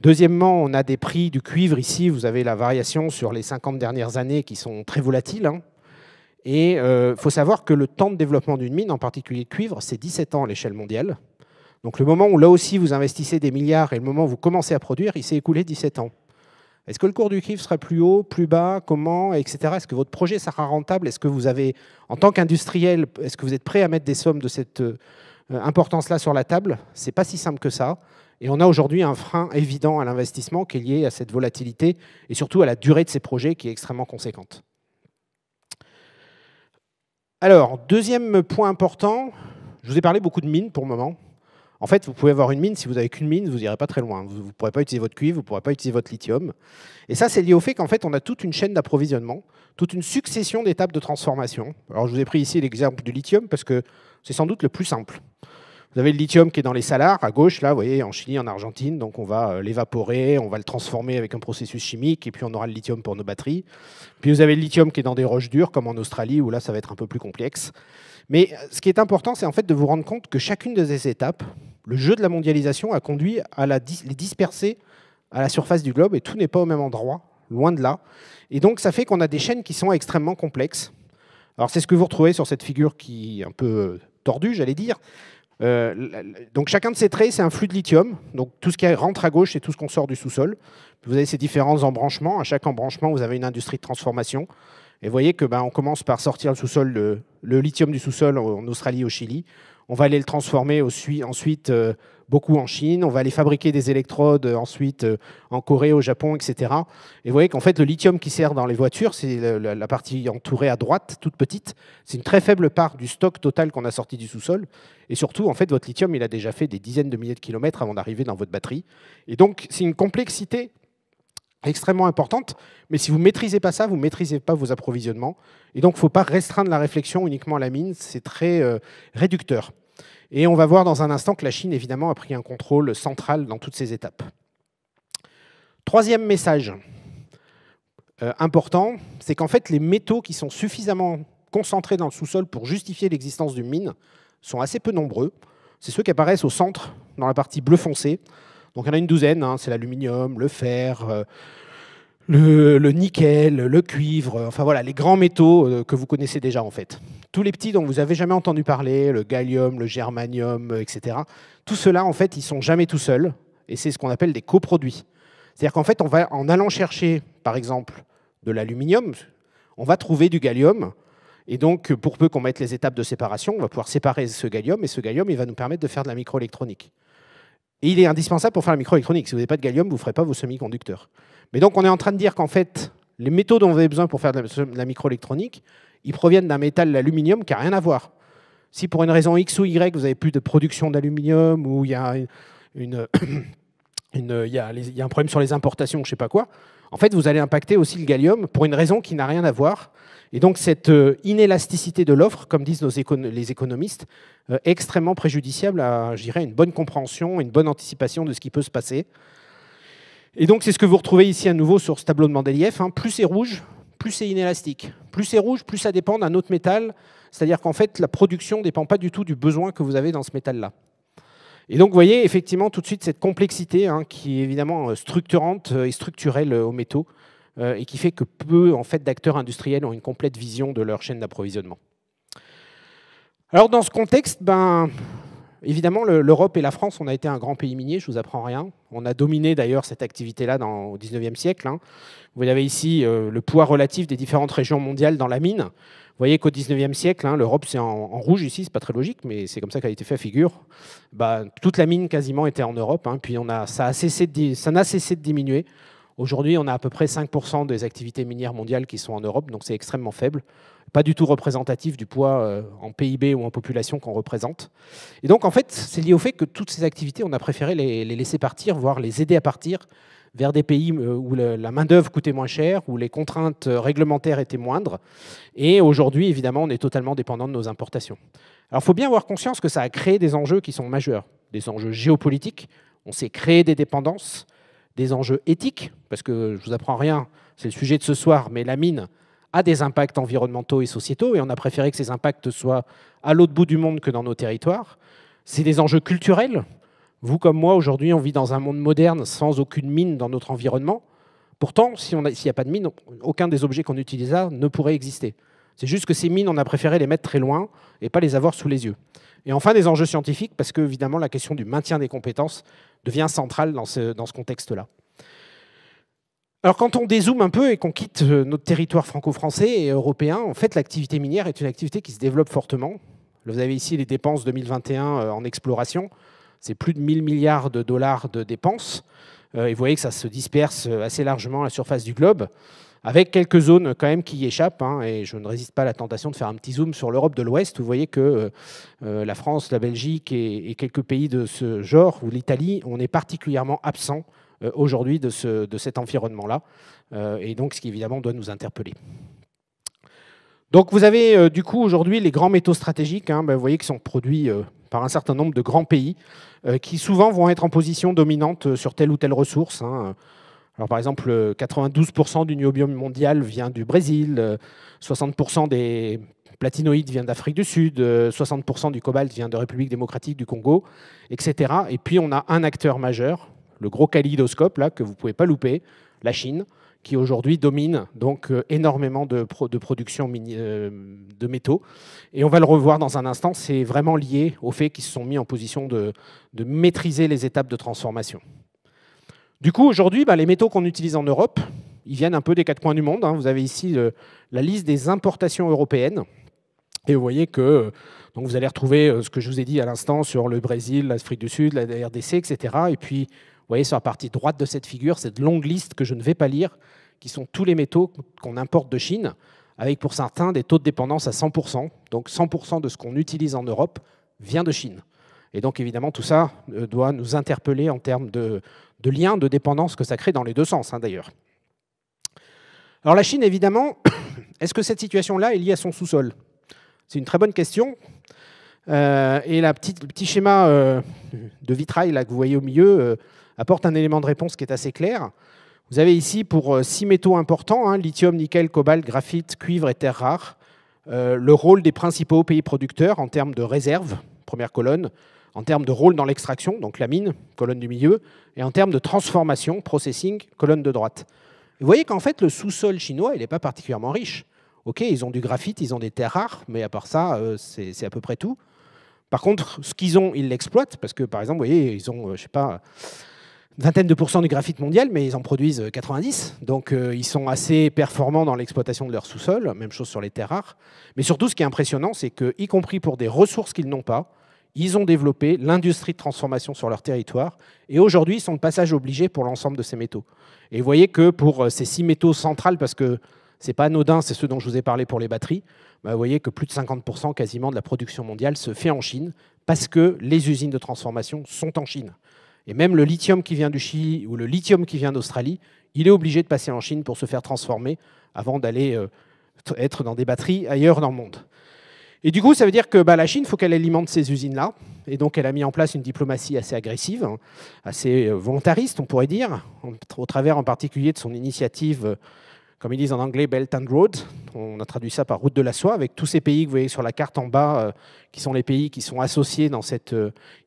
Deuxièmement, on a des prix du cuivre. Ici, vous avez la variation sur les 50 dernières années qui sont très volatiles. Et il faut savoir que le temps de développement d'une mine, en particulier de cuivre, c'est 17 ans à l'échelle mondiale. Donc le moment où là aussi vous investissez des milliards et le moment où vous commencez à produire, il s'est écoulé 17 ans. Est-ce que le cours du cuivre sera plus haut, plus bas, comment, etc. Est-ce que votre projet sera rentable? Est-ce que vous avez, en tant qu'industriel, est-ce que vous êtes prêt à mettre des sommes de cette importance-là sur la table? Ce n'est pas si simple que ça. Et on a aujourd'hui un frein évident à l'investissement qui est lié à cette volatilité et surtout à la durée de ces projets qui est extrêmement conséquente. Alors, deuxième point important, je vous ai parlé beaucoup de mines pour le moment. En fait, vous pouvez avoir une mine, si vous n'avez qu'une mine, vous n'irez pas très loin. Vous ne pourrez pas utiliser votre cuivre, vous ne pourrez pas utiliser votre lithium. Et ça, c'est lié au fait qu'en fait, on a toute une chaîne d'approvisionnement, toute une succession d'étapes de transformation. Alors, je vous ai pris ici l'exemple du lithium parce que c'est sans doute le plus simple. Vous avez le lithium qui est dans les salars, à gauche, là, vous voyez, en Chili, en Argentine. Donc on va l'évaporer, on va le transformer avec un processus chimique, et puis on aura le lithium pour nos batteries. Puis vous avez le lithium qui est dans des roches dures, comme en Australie, où là, ça va être un peu plus complexe. Mais ce qui est important, c'est en fait de vous rendre compte que chacune de ces étapes, le jeu de la mondialisation a conduit à les disperser à la surface du globe, et tout n'est pas au même endroit, loin de là. Et donc ça fait qu'on a des chaînes qui sont extrêmement complexes. Alors c'est ce que vous retrouvez sur cette figure qui est un peu tordue, j'allais dire. Donc chacun de ces traits, c'est un flux de lithium. Donc tout ce qui rentre à gauche, c'est tout ce qu'on sort du sous-sol. Vous avez ces différents embranchements. À chaque embranchement, vous avez une industrie de transformation. Et vous voyez que on commence par sortir le sous-sol, le lithium du sous-sol en Australie, au Chili. On va aller le transformer ensuite beaucoup en Chine. On va aller fabriquer des électrodes ensuite en Corée, au Japon, etc. Et vous voyez qu'en fait, le lithium qui sert dans les voitures, c'est la partie entourée à droite, toute petite. C'est une très faible part du stock total qu'on a sorti du sous-sol. Et surtout, en fait, votre lithium, il a déjà fait des dizaines de milliers de kilomètres avant d'arriver dans votre batterie. Et donc, c'est une complexité extrêmement importante. Mais si vous ne maîtrisez pas ça, vous ne maîtrisez pas vos approvisionnements. Et donc, il ne faut pas restreindre la réflexion uniquement à la mine. C'est très réducteur. Et on va voir dans un instant que la Chine, évidemment, a pris un contrôle central dans toutes ces étapes. Troisième message important, c'est qu'en fait, les métaux qui sont suffisamment concentrés dans le sous-sol pour justifier l'existence d'une mine sont assez peu nombreux. C'est ceux qui apparaissent au centre, dans la partie bleu foncé. Donc il y en a une douzaine, hein, c'est l'aluminium, le fer, le nickel, le cuivre, enfin voilà, les grands métaux que vous connaissez déjà en fait. Tous les petits dont vous n'avez jamais entendu parler, le gallium, le germanium, etc., tout cela en fait, ils ne sont jamais tout seuls, et c'est ce qu'on appelle des coproduits. C'est-à-dire qu'en fait, en allant chercher, par exemple, de l'aluminium, on va trouver du gallium, et donc pour peu qu'on mette les étapes de séparation, on va pouvoir séparer ce gallium, et ce gallium, il va nous permettre de faire de la microélectronique. Et il est indispensable pour faire la microélectronique. Si vous n'avez pas de gallium, vous ne ferez pas vos semi-conducteurs. Mais donc, on est en train de dire qu'en fait, les métaux dont vous avez besoin pour faire de la microélectronique, ils proviennent d'un métal, l'aluminium, qui n'a rien à voir. Si pour une raison X ou Y, vous n'avez plus de production d'aluminium, ou il y a un problème sur les importations, je ne sais pas quoi, en fait, vous allez impacter aussi le gallium pour une raison qui n'a rien à voir. Et donc, cette inélasticité de l'offre, comme disent les économistes, est extrêmement préjudiciable à, je dirais, une bonne compréhension, une bonne anticipation de ce qui peut se passer. Et donc, c'est ce que vous retrouvez ici à nouveau sur ce tableau de Mendeleïev. Hein. Plus c'est rouge, plus c'est inélastique. Plus c'est rouge, plus ça dépend d'un autre métal. C'est-à-dire qu'en fait, la production ne dépend pas du tout du besoin que vous avez dans ce métal-là. Et donc, vous voyez effectivement tout de suite cette complexité qui est évidemment structurante et structurelle aux métaux et qui fait que peu en fait, d'acteurs industriels ont une complète vision de leur chaîne d'approvisionnement. Alors, dans ce contexte, évidemment, l'Europe et la France, on a été un grand pays minier, je ne vous apprends rien. On a dominé d'ailleurs cette activité-là au XIXe siècle. Hein. Vous avez ici le poids relatif des différentes régions mondiales dans la mine. Vous voyez qu'au XIXe siècle, l'Europe c'est en rouge ici, c'est pas très logique, mais c'est comme ça qu'a été fait figure. Toute la mine quasiment était en Europe, puis ça n'a cessé de diminuer. Aujourd'hui, on a à peu près 5% des activités minières mondiales qui sont en Europe, donc c'est extrêmement faible. Pas du tout représentatif du poids en PIB ou en population qu'on représente. Et donc, en fait, c'est lié au fait que toutes ces activités, on a préféré les laisser partir, voire les aider à partir vers des pays où la main-d'œuvre coûtait moins cher, où les contraintes réglementaires étaient moindres. Et aujourd'hui, évidemment, on est totalement dépendant de nos importations. Alors, il faut bien avoir conscience que ça a créé des enjeux qui sont majeurs, des enjeux géopolitiques. On s'est créé des dépendances, des enjeux éthiques, parce que je ne vous apprends rien, c'est le sujet de ce soir, mais la mine a des impacts environnementaux et sociétaux, et on a préféré que ces impacts soient à l'autre bout du monde que dans nos territoires. C'est des enjeux culturels. Vous comme moi, aujourd'hui, on vit dans un monde moderne sans aucune mine dans notre environnement. Pourtant, s'il n'y a pas de mine, aucun des objets qu'on utilise là ne pourrait exister. C'est juste que ces mines, on a préféré les mettre très loin et pas les avoir sous les yeux. Et enfin, des enjeux scientifiques, parce que, évidemment, la question du maintien des compétences devient centrale dans ce contexte-là. Alors, quand on dézoome un peu et qu'on quitte notre territoire franco-français et européen, en fait, l'activité minière est une activité qui se développe fortement. Vous avez ici les dépenses 2021 en exploration. C'est plus de 1000 milliards de dollars de dépenses. Et vous voyez que ça se disperse assez largement à la surface du globe, avec quelques zones quand même qui y échappent. Et je ne résiste pas à la tentation de faire un petit zoom sur l'Europe de l'Ouest. Vous voyez que la France, la Belgique et quelques pays de ce genre, ou l'Italie, on est particulièrement absent aujourd'hui de cet environnement-là. Et donc, ce qui évidemment doit nous interpeller. Donc vous avez du coup aujourd'hui les grands métaux stratégiques, vous voyez, qui sont produits par un certain nombre de grands pays qui souvent vont être en position dominante sur telle ou telle ressource. Alors, par exemple, 92% du niobium mondial vient du Brésil, 60% des platinoïdes viennent d'Afrique du Sud, 60% du cobalt vient de République démocratique du Congo, etc. Et puis, on a un acteur majeur, le gros kaléidoscope, là, que vous ne pouvez pas louper, la Chine, qui aujourd'hui domine donc énormément de production de métaux. Et on va le revoir dans un instant, c'est vraiment lié au fait qu'ils se sont mis en position de maîtriser les étapes de transformation. Du coup, aujourd'hui, les métaux qu'on utilise en Europe, ils viennent un peu des quatre coins du monde. Vous avez ici la liste des importations européennes. Et vous voyez que donc vous allez retrouver ce que je vous ai dit à l'instant sur le Brésil, l'Afrique du Sud, la RDC, etc. Et puis, vous voyez sur la partie droite de cette figure, cette longue liste que je ne vais pas lire, qui sont tous les métaux qu'on importe de Chine, avec pour certains des taux de dépendance à 100%. Donc 100% de ce qu'on utilise en Europe vient de Chine. Et donc évidemment, tout ça doit nous interpeller en termes de liens, de dépendance que ça crée dans les deux sens, d'ailleurs. Alors la Chine, évidemment, est-ce que cette situation-là est liée à son sous-sol? C'est une très bonne question. Et le petit schéma de vitrail là, que vous voyez au milieu apporte un élément de réponse qui est assez clair. Vous avez ici, pour 6 métaux importants, lithium, nickel, cobalt, graphite, cuivre et terres rares, le rôle des principaux pays producteurs en termes de réserve, première colonne, en termes de rôle dans l'extraction, donc la mine, colonne du milieu, et en termes de transformation, processing, colonne de droite. Vous voyez qu'en fait, le sous-sol chinois, il n'est pas particulièrement riche. OK, ils ont du graphite, ils ont des terres rares, mais à part ça, c'est à peu près tout. Par contre, ce qu'ils ont, ils l'exploitent, parce que, par exemple, vous voyez, ils ont, je sais pas, une vingtaine de pourcents du graphite mondial, mais ils en produisent 90. Donc, ils sont assez performants dans l'exploitation de leur sous-sol. Même chose sur les terres rares. Mais surtout, ce qui est impressionnant, c'est que, y compris pour des ressources qu'ils n'ont pas, ils ont développé l'industrie de transformation sur leur territoire. Et aujourd'hui, ils sont le passage obligé pour l'ensemble de ces métaux. Et vous voyez que pour ces 6 métaux centrales, parce que ce n'est pas anodin, c'est ceux dont je vous ai parlé pour les batteries, vous voyez que plus de 50% quasiment de la production mondiale se fait en Chine, parce que les usines de transformation sont en Chine. Et même le lithium qui vient du Chili ou le lithium qui vient d'Australie, il est obligé de passer en Chine pour se faire transformer avant d'aller être dans des batteries ailleurs dans le monde. Et du coup, ça veut dire que la Chine, il faut qu'elle alimente ces usines-là. Et donc, elle a mis en place une diplomatie assez agressive, assez volontariste, on pourrait dire, au travers en particulier de son initiative, comme ils disent en anglais, Belt and Road. On a traduit ça par route de la soie, avec tous ces pays que vous voyez sur la carte en bas, qui sont les pays qui sont associés dans cette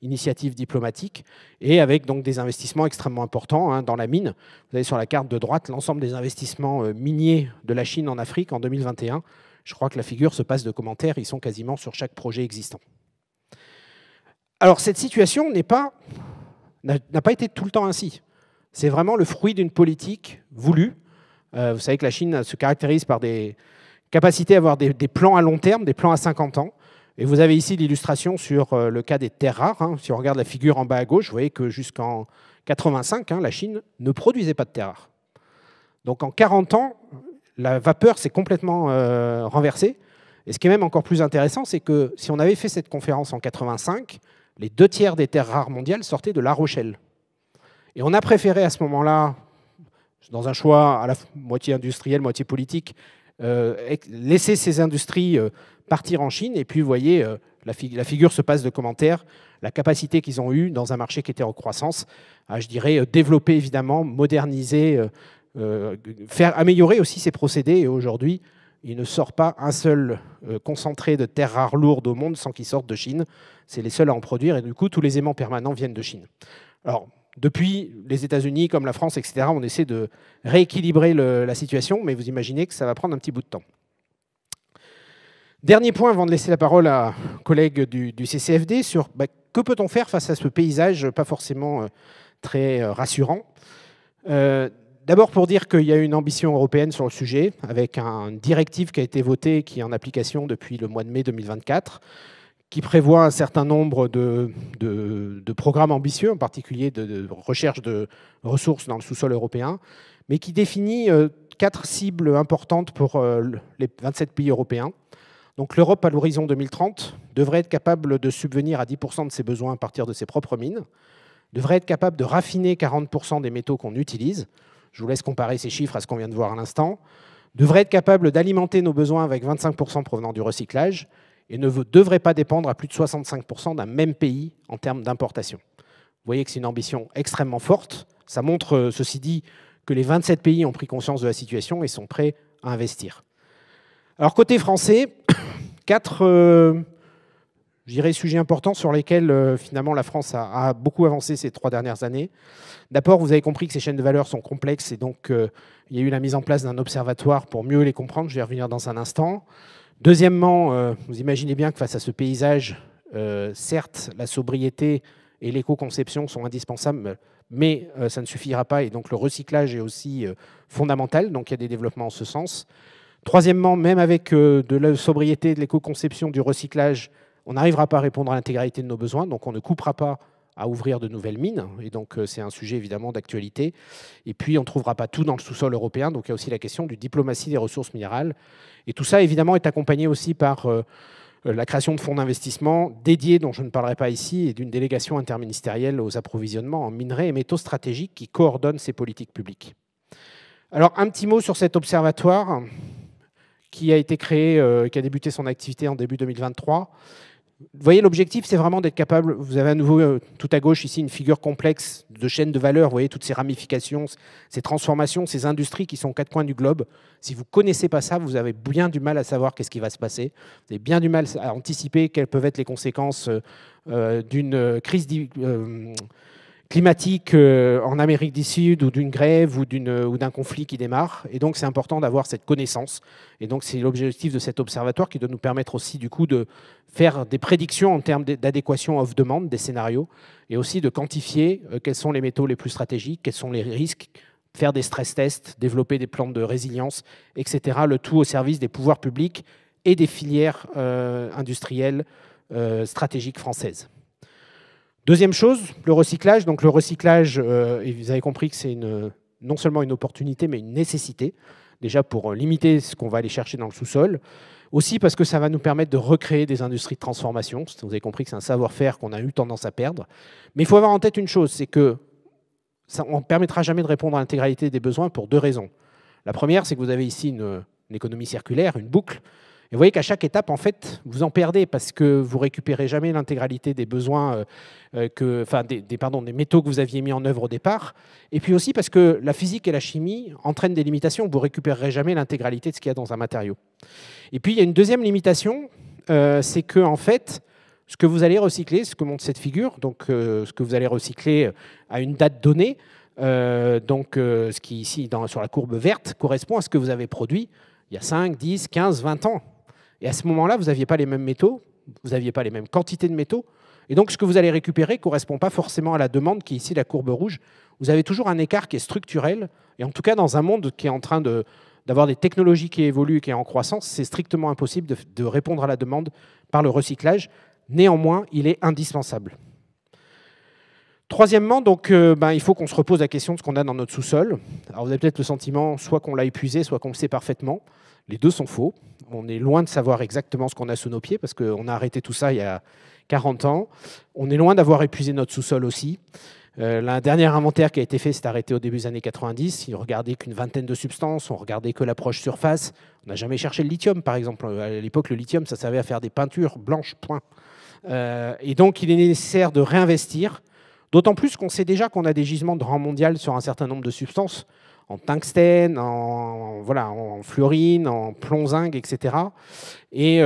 initiative diplomatique, et avec donc des investissements extrêmement importants dans la mine. Vous avez sur la carte de droite l'ensemble des investissements miniers de la Chine en Afrique en 2021. Je crois que la figure se passe de commentaires, ils sont quasiment sur chaque projet existant. Alors cette situation n'a pas été tout le temps ainsi. C'est vraiment le fruit d'une politique voulue. Vous savez que la Chine se caractérise par des capacités à avoir des plans à long terme, des plans à 50 ans. Et vous avez ici l'illustration sur le cas des terres rares. Si on regarde la figure en bas à gauche, vous voyez que jusqu'en 85, la Chine ne produisait pas de terres rares. Donc en 40 ans, la vapeur s'est complètement renversée. Et ce qui est même encore plus intéressant, c'est que si on avait fait cette conférence en 85, les 2/3 des terres rares mondiales sortaient de La Rochelle. Et on a préféré à ce moment-là, dans un choix à la moitié industriel, moitié politique, laisser ces industries partir en Chine. Et puis, vous voyez, la figure se passe de commentaires, la capacité qu'ils ont eue dans un marché qui était en croissance, à, je dirais, développer évidemment, moderniser, faire améliorer aussi ces procédés. Et aujourd'hui, il ne sort pas un seul concentré de terres rares lourdes au monde sans qu'ils sortent de Chine. C'est les seuls à en produire. Et du coup, tous les aimants permanents viennent de Chine. Alors, depuis, les États-Unis, comme la France, etc., on essaie de rééquilibrer la situation, mais vous imaginez que ça va prendre un petit bout de temps. Dernier point, avant de laisser la parole à un collègue du CCFD, sur que peut-on faire face à ce paysage pas forcément très rassurant. D'abord pour dire qu'il y a une ambition européenne sur le sujet, avec une directive qui a été votée, qui est en application depuis le mois de mai 2024, qui prévoit un certain nombre de programmes ambitieux, en particulier de recherche de ressources dans le sous-sol européen, mais qui définit 4 cibles importantes pour les 27 pays européens. Donc l'Europe, à l'horizon 2030, devrait être capable de subvenir à 10% de ses besoins à partir de ses propres mines, devrait être capable de raffiner 40% des métaux qu'on utilise. Je vous laisse comparer ces chiffres à ce qu'on vient de voir à l'instant. Devrait être capable d'alimenter nos besoins avec 25% provenant du recyclage, et ne devrait pas dépendre à plus de 65% d'un même pays en termes d'importation. Vous voyez que c'est une ambition extrêmement forte. Ça montre, ceci dit, que les 27 pays ont pris conscience de la situation et sont prêts à investir. Alors côté français, 4 sujets importants sur lesquels finalement la France a beaucoup avancé ces 3 dernières années. D'abord, vous avez compris que ces chaînes de valeur sont complexes et donc il y a eu la mise en place d'un observatoire pour mieux les comprendre. Je vais y revenir dans un instant. Deuxièmement, vous imaginez bien que face à ce paysage, certes, la sobriété et l'éco-conception sont indispensables, mais ça ne suffira pas et donc le recyclage est aussi fondamental. Donc il y a des développements en ce sens. Troisièmement, même avec de la sobriété, de l'éco-conception, du recyclage, on n'arrivera pas à répondre à l'intégralité de nos besoins, donc on ne coupera pas à ouvrir de nouvelles mines, et donc c'est un sujet évidemment d'actualité. Et puis on ne trouvera pas tout dans le sous-sol européen, donc il y a aussi la question du diplomatie des ressources minérales. Et tout ça évidemment est accompagné aussi par la création de fonds d'investissement dédiés, dont je ne parlerai pas ici, et d'une délégation interministérielle aux approvisionnements en minerais et métaux stratégiques qui coordonne ces politiques publiques. Alors un petit mot sur cet observatoire qui a été créé, qui a débuté son activité en début 2023. Vous voyez, l'objectif, c'est vraiment d'être capable, vous avez à nouveau tout à gauche ici une figure complexe de chaîne de valeur, vous voyez toutes ces ramifications, ces transformations, ces industries qui sont aux 4 coins du globe. Si vous ne connaissez pas ça, vous avez bien du mal à savoir qu'est-ce qui va se passer. Vous avez bien du mal à anticiper quelles peuvent être les conséquences d'une crise climatique en Amérique du Sud ou d'une grève ou d'un conflit qui démarre. Et donc, c'est important d'avoir cette connaissance. Et donc, c'est l'objectif de cet observatoire qui doit nous permettre aussi, du coup, de faire des prédictions en termes d'adéquation offre-demande des scénarios et aussi de quantifier quels sont les métaux les plus stratégiques, quels sont les risques, faire des stress tests, développer des plans de résilience, etc. Le tout au service des pouvoirs publics et des filières industrielles stratégiques françaises. Deuxième chose, le recyclage. Donc le recyclage, et vous avez compris que c'est non seulement une opportunité, mais une nécessité, déjà pour limiter ce qu'on va aller chercher dans le sous-sol, aussi parce que ça va nous permettre de recréer des industries de transformation. Vous avez compris que c'est un savoir-faire qu'on a eu tendance à perdre. Mais il faut avoir en tête une chose, c'est que on ne permettra jamais de répondre à l'intégralité des besoins pour 2 raisons. La première, c'est que vous avez ici une économie circulaire, une boucle. Et vous voyez qu'à chaque étape, en fait, vous en perdez parce que vous ne récupérez jamais l'intégralité des besoins, des métaux que vous aviez mis en œuvre au départ. Et puis aussi parce que la physique et la chimie entraînent des limitations. Vous ne récupérerez jamais l'intégralité de ce qu'il y a dans un matériau. Et puis, il y a une deuxième limitation, c'est que, en fait, ce que vous allez recycler, ce que montre cette figure, donc ce que vous allez recycler à une date donnée, ce qui ici, sur la courbe verte, correspond à ce que vous avez produit il y a 5, 10, 15, 20 ans. Et à ce moment-là, vous n'aviez pas les mêmes métaux, vous n'aviez pas les mêmes quantités de métaux. Et donc, ce que vous allez récupérer ne correspond pas forcément à la demande, qui est ici la courbe rouge. Vous avez toujours un écart qui est structurel. Et en tout cas, dans un monde qui est en train d'avoir des technologies qui évoluent et qui est en croissance, c'est strictement impossible de répondre à la demande par le recyclage. Néanmoins, il est indispensable. Troisièmement, donc, il faut qu'on se repose la question de ce qu'on a dans notre sous-sol. Alors, vous avez peut-être le sentiment soit qu'on l'a épuisé, soit qu'on le sait parfaitement. Les deux sont faux. On est loin de savoir exactement ce qu'on a sous nos pieds parce qu'on a arrêté tout ça il y a 40 ans. On est loin d'avoir épuisé notre sous-sol aussi. Le dernier inventaire qui a été fait s'est arrêté au début des années 90. Il ne regardait qu'une vingtaine de substances, on ne regardait que l'approche surface. On n'a jamais cherché le lithium, par exemple. À l'époque, le lithium, ça servait à faire des peintures blanches, point. Et donc, il est nécessaire de réinvestir, d'autant plus qu'on sait déjà qu'on a des gisements de rang mondial sur un certain nombre de substances, en tungstène, en fluorine, en plomb, zinc, etc. Et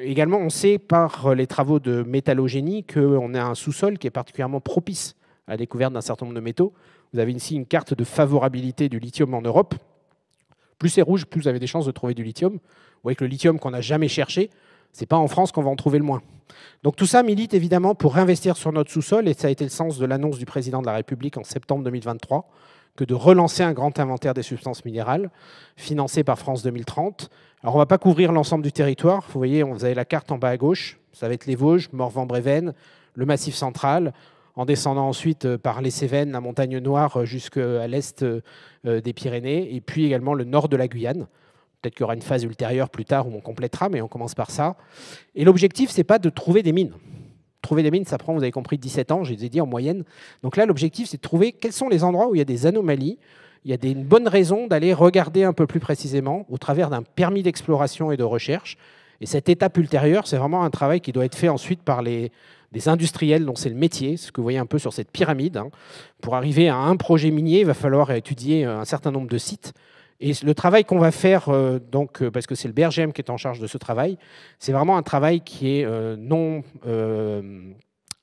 également, on sait par les travaux de métallogénie qu'on a un sous-sol qui est particulièrement propice à la découverte d'un certain nombre de métaux. Vous avez ici une carte de favorabilité du lithium en Europe. Plus c'est rouge, plus vous avez des chances de trouver du lithium. Vous voyez que le lithium qu'on n'a jamais cherché, ce n'est pas en France qu'on va en trouver le moins. Donc tout ça milite évidemment pour réinvestir sur notre sous-sol, et ça a été le sens de l'annonce du président de la République en septembre 2023, que de relancer un grand inventaire des substances minérales, financé par France 2030. Alors on ne va pas couvrir l'ensemble du territoire. Vous voyez, vous avez la carte en bas à gauche. Ça va être les Vosges, Morvan-Brévennes, le Massif central, en descendant ensuite par les Cévennes, la Montagne Noire, jusqu'à l'est des Pyrénées, et puis également le nord de la Guyane. Peut-être qu'il y aura une phase ultérieure plus tard où on complétera, mais on commence par ça. Et l'objectif, ce n'est pas de trouver des mines. Trouver des mines, ça prend, vous avez compris, 17 ans, je les ai dit, en moyenne. Donc là, l'objectif, c'est de trouver quels sont les endroits où il y a des anomalies. Il y a une bonne raison d'aller regarder un peu plus précisément au travers d'un permis d'exploration et de recherche. Et cette étape ultérieure, c'est vraiment un travail qui doit être fait ensuite par des industriels dont c'est le métier, ce que vous voyez un peu sur cette pyramide. Hein. Pour arriver à un projet minier, il va falloir étudier un certain nombre de sites. Et le travail qu'on va faire, parce que c'est le BRGM qui est en charge de ce travail, c'est vraiment un travail qui est non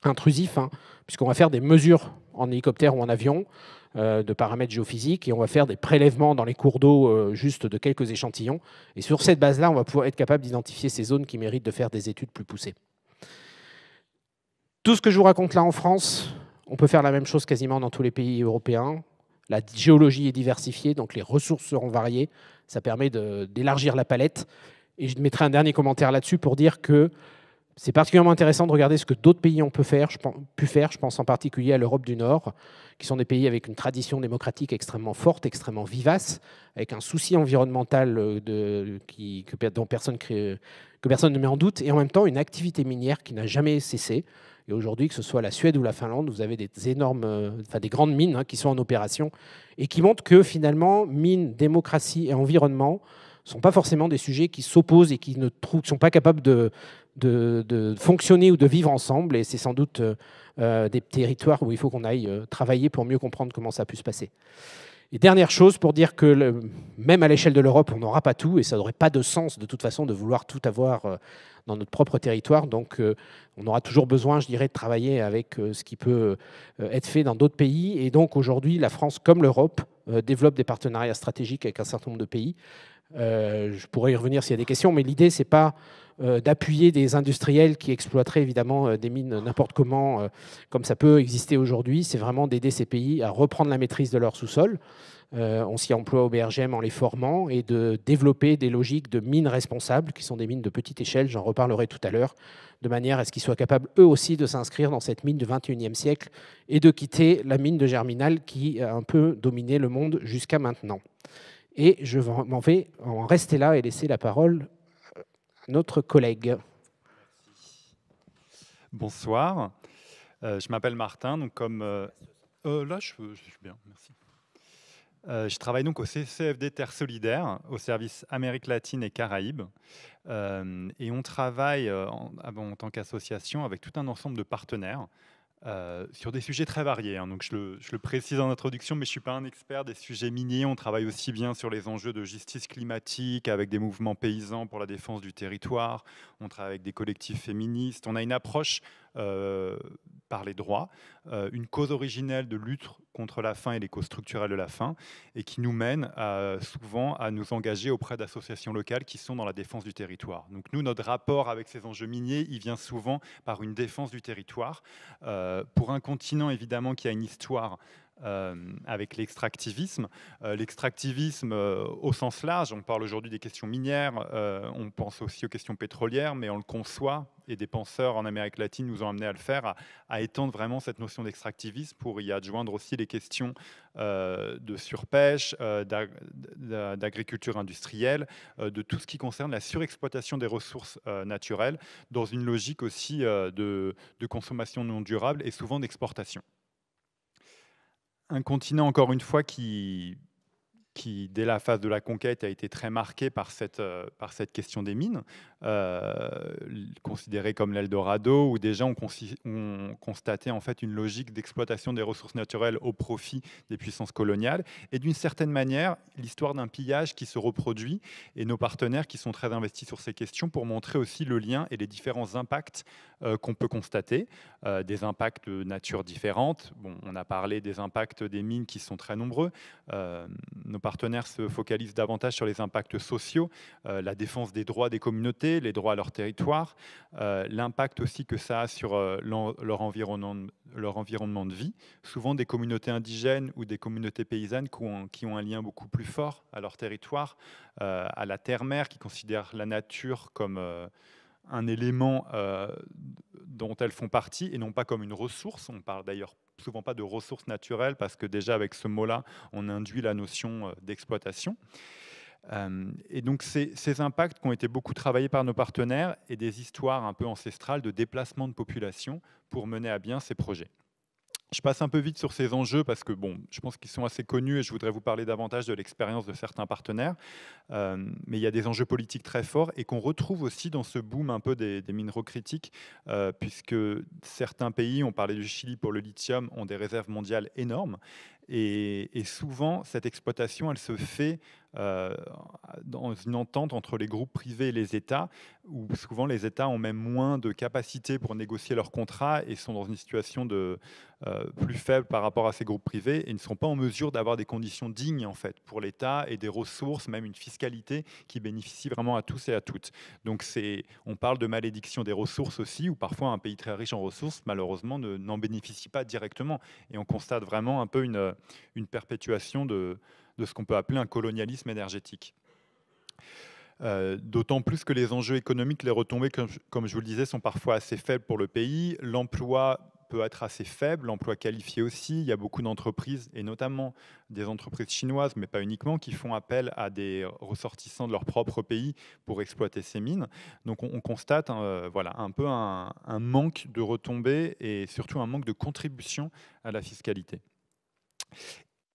intrusif, hein, puisqu'on va faire des mesures en hélicoptère ou en avion, de paramètres géophysiques, et on va faire des prélèvements dans les cours d'eau juste de quelques échantillons. Et sur cette base-là, on va pouvoir être capable d'identifier ces zones qui méritent de faire des études plus poussées. Tout ce que je vous raconte là en France, on peut faire la même chose quasiment dans tous les pays européens. La géologie est diversifiée, donc les ressources seront variées. Ça permet d'élargir la palette. Et je mettrai un dernier commentaire là-dessus pour dire que c'est particulièrement intéressant de regarder ce que d'autres pays ont pu faire. Je pense en particulier à l'Europe du Nord, qui sont des pays avec une tradition démocratique extrêmement forte, extrêmement vivace, avec un souci environnemental dont personne ne met en doute, et en même temps une activité minière qui n'a jamais cessé. Et aujourd'hui, que ce soit la Suède ou la Finlande, vous avez des grandes mines, hein, qui sont en opération et qui montrent que finalement, mines, démocratie et environnement ne sont pas forcément des sujets qui s'opposent et qui ne sont pas capables de fonctionner ou de vivre ensemble. Et c'est sans doute des territoires où il faut qu'on aille travailler pour mieux comprendre comment ça a pu se passer. Et dernière chose, pour dire que même à l'échelle de l'Europe, on n'aura pas tout, et ça n'aurait pas de sens de toute façon de vouloir tout avoir dans notre propre territoire. Donc on aura toujours besoin, je dirais, de travailler avec ce qui peut être fait dans d'autres pays. Et donc aujourd'hui, la France, comme l'Europe, développe des partenariats stratégiques avec un certain nombre de pays. Je pourrais y revenir s'il y a des questions, mais l'idée, ce n'est pas d'appuyer des industriels qui exploiteraient évidemment des mines n'importe comment, comme ça peut exister aujourd'hui. C'est vraiment d'aider ces pays à reprendre la maîtrise de leur sous-sol. On s'y emploie au BRGM en les formant et de développer des logiques de mines responsables, qui sont des mines de petite échelle, j'en reparlerai tout à l'heure, de manière à ce qu'ils soient capables eux aussi de s'inscrire dans cette mine du XXIe siècle et de quitter la mine de Germinal qui a un peu dominé le monde jusqu'à maintenant. Et je m'en vais en rester là et laisser la parole à notre collègue. Bonsoir, je m'appelle Martin, donc comme là je suis bien, merci. Je travaille donc au CCFD Terre Solidaire, au service Amérique latine et Caraïbes, et on travaille en tant qu'association avec tout un ensemble de partenaires sur des sujets très variés. Hein. Donc je le précise en introduction, mais je ne suis pas un expert des sujets miniers. On travaille aussi bien sur les enjeux de justice climatique, avec des mouvements paysans pour la défense du territoire. On travaille avec des collectifs féministes. On a une approche par les droits, une cause originelle de lutte contre la faim et les causes structurelles de la faim, et qui nous mène souvent à nous engager auprès d'associations locales qui sont dans la défense du territoire. Donc nous, notre rapport avec ces enjeux miniers, il vient souvent par une défense du territoire, pour un continent évidemment qui a une histoire avec l'extractivisme. L'extractivisme au sens large, on parle aujourd'hui des questions minières, on pense aussi aux questions pétrolières, mais on le conçoit, et des penseurs en Amérique latine nous ont amené à le faire, à étendre vraiment cette notion d'extractivisme pour y adjoindre aussi les questions de surpêche, d'agriculture industrielle, de tout ce qui concerne la surexploitation des ressources naturelles, dans une logique aussi de consommation non durable et souvent d'exportation. Un continent, encore une fois, qui, dès la phase de la conquête, a été très marqué par cette question des mines, considérée comme l'Eldorado, où déjà on constatait en fait une logique d'exploitation des ressources naturelles au profit des puissances coloniales, et d'une certaine manière, l'histoire d'un pillage qui se reproduit, et nos partenaires qui sont très investis sur ces questions pour montrer aussi le lien et les différents impacts qu'on peut constater, des impacts de nature différente. Bon, on a parlé des impacts des mines qui sont très nombreux. Nos partenaires se focalisent davantage sur les impacts sociaux, la défense des droits des communautés, les droits à leur territoire, l'impact aussi que ça a sur leur environnement de vie. Souvent des communautés indigènes ou des communautés paysannes qui ont un lien beaucoup plus fort à leur territoire, à la terre-mère, qui considèrent la nature comme un élément dont elles font partie et non pas comme une ressource. On parle d'ailleurs souvent pas de ressources naturelles parce que déjà avec ce mot-là, on induit la notion d'exploitation. Et donc ces impacts qui ont été beaucoup travaillés par nos partenaires et des histoires un peu ancestrales de déplacement de population pour mener à bien ces projets. Je passe un peu vite sur ces enjeux parce que bon, je pense qu'ils sont assez connus et je voudrais vous parler davantage de l'expérience de certains partenaires. Mais il y a des enjeux politiques très forts et qu'on retrouve aussi dans ce boom un peu des minéraux critiques, puisque certains pays, on parlait du Chili pour le lithium, ont des réserves mondiales énormes. Et souvent, cette exploitation, elle se fait dans une entente entre les groupes privés et les États, où souvent les États ont même moins de capacité pour négocier leurs contrats et sont dans une situation plus faible par rapport à ces groupes privés et ne sont pas en mesure d'avoir des conditions dignes en fait pour l'État et des ressources, même une fiscalité qui bénéficie vraiment à tous et à toutes. Donc on parle de malédiction des ressources aussi, où parfois un pays très riche en ressources malheureusement n'en bénéficie pas directement. Et on constate vraiment un peu une perpétuation de ce qu'on peut appeler un colonialisme énergétique. D'autant plus que les enjeux économiques, les retombées, comme je vous le disais, sont parfois assez faibles pour le pays. L'emploi peut être assez faible, l'emploi qualifié aussi. Il y a beaucoup d'entreprises, et notamment des entreprises chinoises, mais pas uniquement, qui font appel à des ressortissants de leur propre pays pour exploiter ces mines. Donc on constate voilà, un peu un manque de retombées et surtout un manque de contribution à la fiscalité.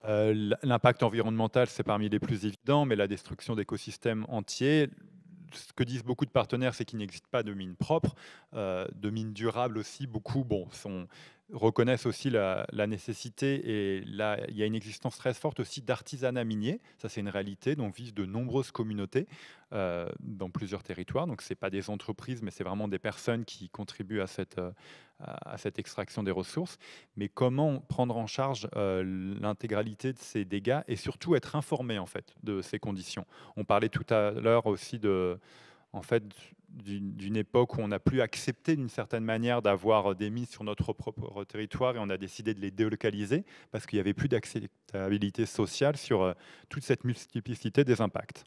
L'impact environnemental, c'est parmi les plus évidents, mais la destruction d'écosystèmes entiers, ce que disent beaucoup de partenaires, c'est qu'il n'existe pas de mines propres, de mines durables aussi. Beaucoup reconnaissent aussi la nécessité, et là, il y a une existence très forte aussi d'artisanat minier. Ça, c'est une réalité dont vivent de nombreuses communautés dans plusieurs territoires. Donc, ce n'est pas des entreprises, mais c'est vraiment des personnes qui contribuent à cette extraction des ressources. Mais comment prendre en charge l'intégralité de ces dégâts et surtout être informé en fait de ces conditions. On parlait tout à l'heure aussi d'une époque où on n'a plus accepté d'une certaine manière d'avoir des mines sur notre propre territoire et on a décidé de les délocaliser parce qu'il n'y avait plus d'acceptabilité sociale sur toute cette multiplicité des impacts.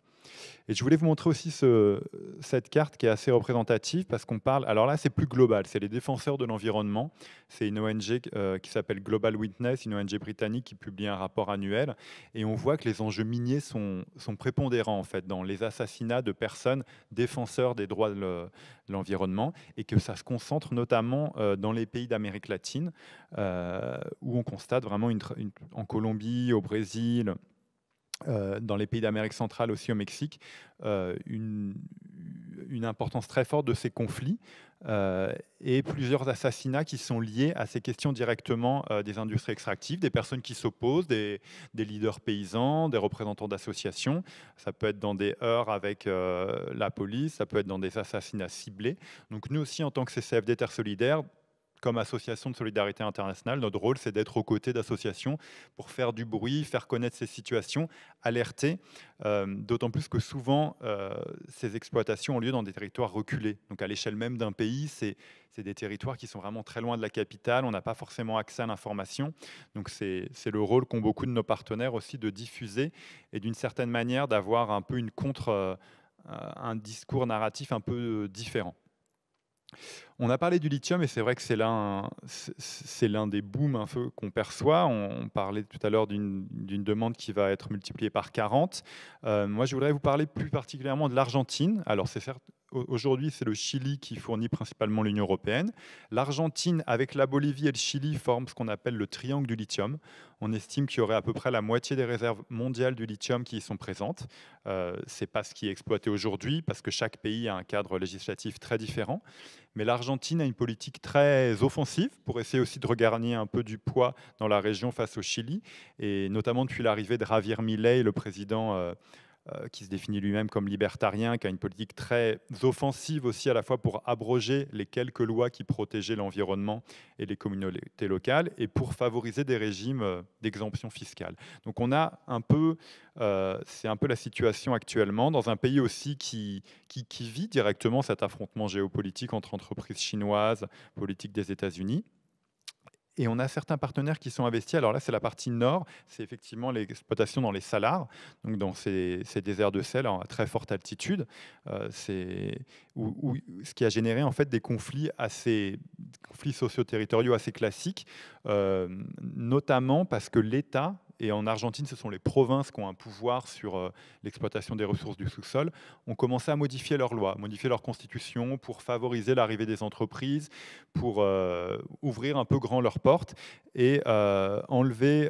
Et je voulais vous montrer aussi cette carte qui est assez représentative parce qu'on parle, alors là c'est plus global, c'est les défenseurs de l'environnement, c'est une ONG qui s'appelle Global Witness, une ONG britannique qui publie un rapport annuel et on voit que les enjeux miniers sont prépondérants en fait dans les assassinats de personnes défenseurs des droits de l'environnement et que ça se concentre notamment dans les pays d'Amérique latine où on constate vraiment en Colombie, au Brésil, dans les pays d'Amérique centrale, aussi au Mexique, une importance très forte de ces conflits et plusieurs assassinats qui sont liés à ces questions directement des industries extractives, des personnes qui s'opposent, des leaders paysans, des représentants d'associations. Ça peut être dans des heurts avec la police, ça peut être dans des assassinats ciblés. Donc nous aussi, en tant que CCFD Terre Solidaire, comme association de solidarité internationale, notre rôle, c'est d'être aux côtés d'associations pour faire du bruit, faire connaître ces situations, alerter, d'autant plus que souvent, ces exploitations ont lieu dans des territoires reculés. Donc à l'échelle même d'un pays, c'est des territoires qui sont vraiment très loin de la capitale, on n'a pas forcément accès à l'information. Donc c'est le rôle qu'ont beaucoup de nos partenaires aussi de diffuser et d'une certaine manière d'avoir un peu un discours narratif un peu différent. On a parlé du lithium et c'est vrai que c'est l'un des booms un peu qu'on perçoit. On parlait tout à l'heure d'une demande qui va être multipliée par 40. Moi, je voudrais vous parler plus particulièrement de l'Argentine. Alors, c'est certes, aujourd'hui, c'est le Chili qui fournit principalement l'Union européenne. L'Argentine, avec la Bolivie et le Chili, forment ce qu'on appelle le triangle du lithium. On estime qu'il y aurait à peu près la moitié des réserves mondiales du lithium qui y sont présentes. Ce n'est pas ce qui est exploité aujourd'hui parce que chaque pays a un cadre législatif très différent. Mais l'Argentine a une politique très offensive pour essayer aussi de regagner un peu du poids dans la région face au Chili, et notamment depuis l'arrivée de Javier Milei, le président qui se définit lui-même comme libertarien, qui a une politique très offensive aussi à la fois pour abroger les quelques lois qui protégeaient l'environnement et les communautés locales et pour favoriser des régimes d'exemption fiscale. Donc on a c'est un peu la situation actuellement dans un pays aussi qui vit directement cet affrontement géopolitique entre entreprises chinoises, politique des États-Unis. Et on a certains partenaires qui sont investis. Alors là, c'est la partie nord, c'est effectivement l'exploitation dans les salars, donc dans ces déserts de sel à très forte altitude, ce qui a généré en fait des conflits socio-territoriaux assez classiques, notamment parce que l'État et en Argentine, ce sont les provinces qui ont un pouvoir sur l'exploitation des ressources du sous-sol, ont commencé à modifier leurs lois, modifier leur constitution pour favoriser l'arrivée des entreprises, pour ouvrir un peu grand leurs portes et enlever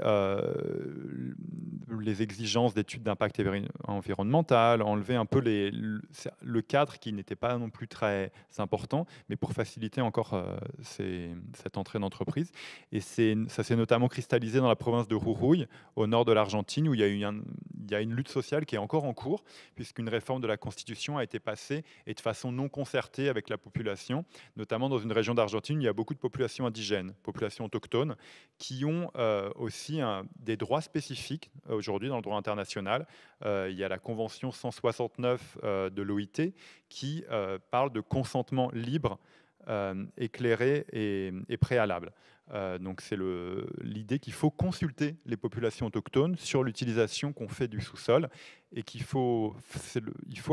les exigences d'études d'impact environnemental, enlever un peu le cadre qui n'était pas non plus très important, mais pour faciliter encore cette entrée d'entreprise. Et ça s'est notamment cristallisé dans la province de Jujuy, au nord de l'Argentine, où il y a une lutte sociale qui est encore en cours, puisqu'une réforme de la Constitution a été passée et de façon non concertée avec la population, notamment dans une région d'Argentine où il y a beaucoup de populations indigènes, populations autochtones, qui ont aussi des droits spécifiques aujourd'hui dans le droit international. Il y a la Convention 169 de l'OIT qui parle de consentement libre, éclairé et préalable. Donc c'est l'idée qu'il faut consulter les populations autochtones sur l'utilisation qu'on fait du sous-sol et il faut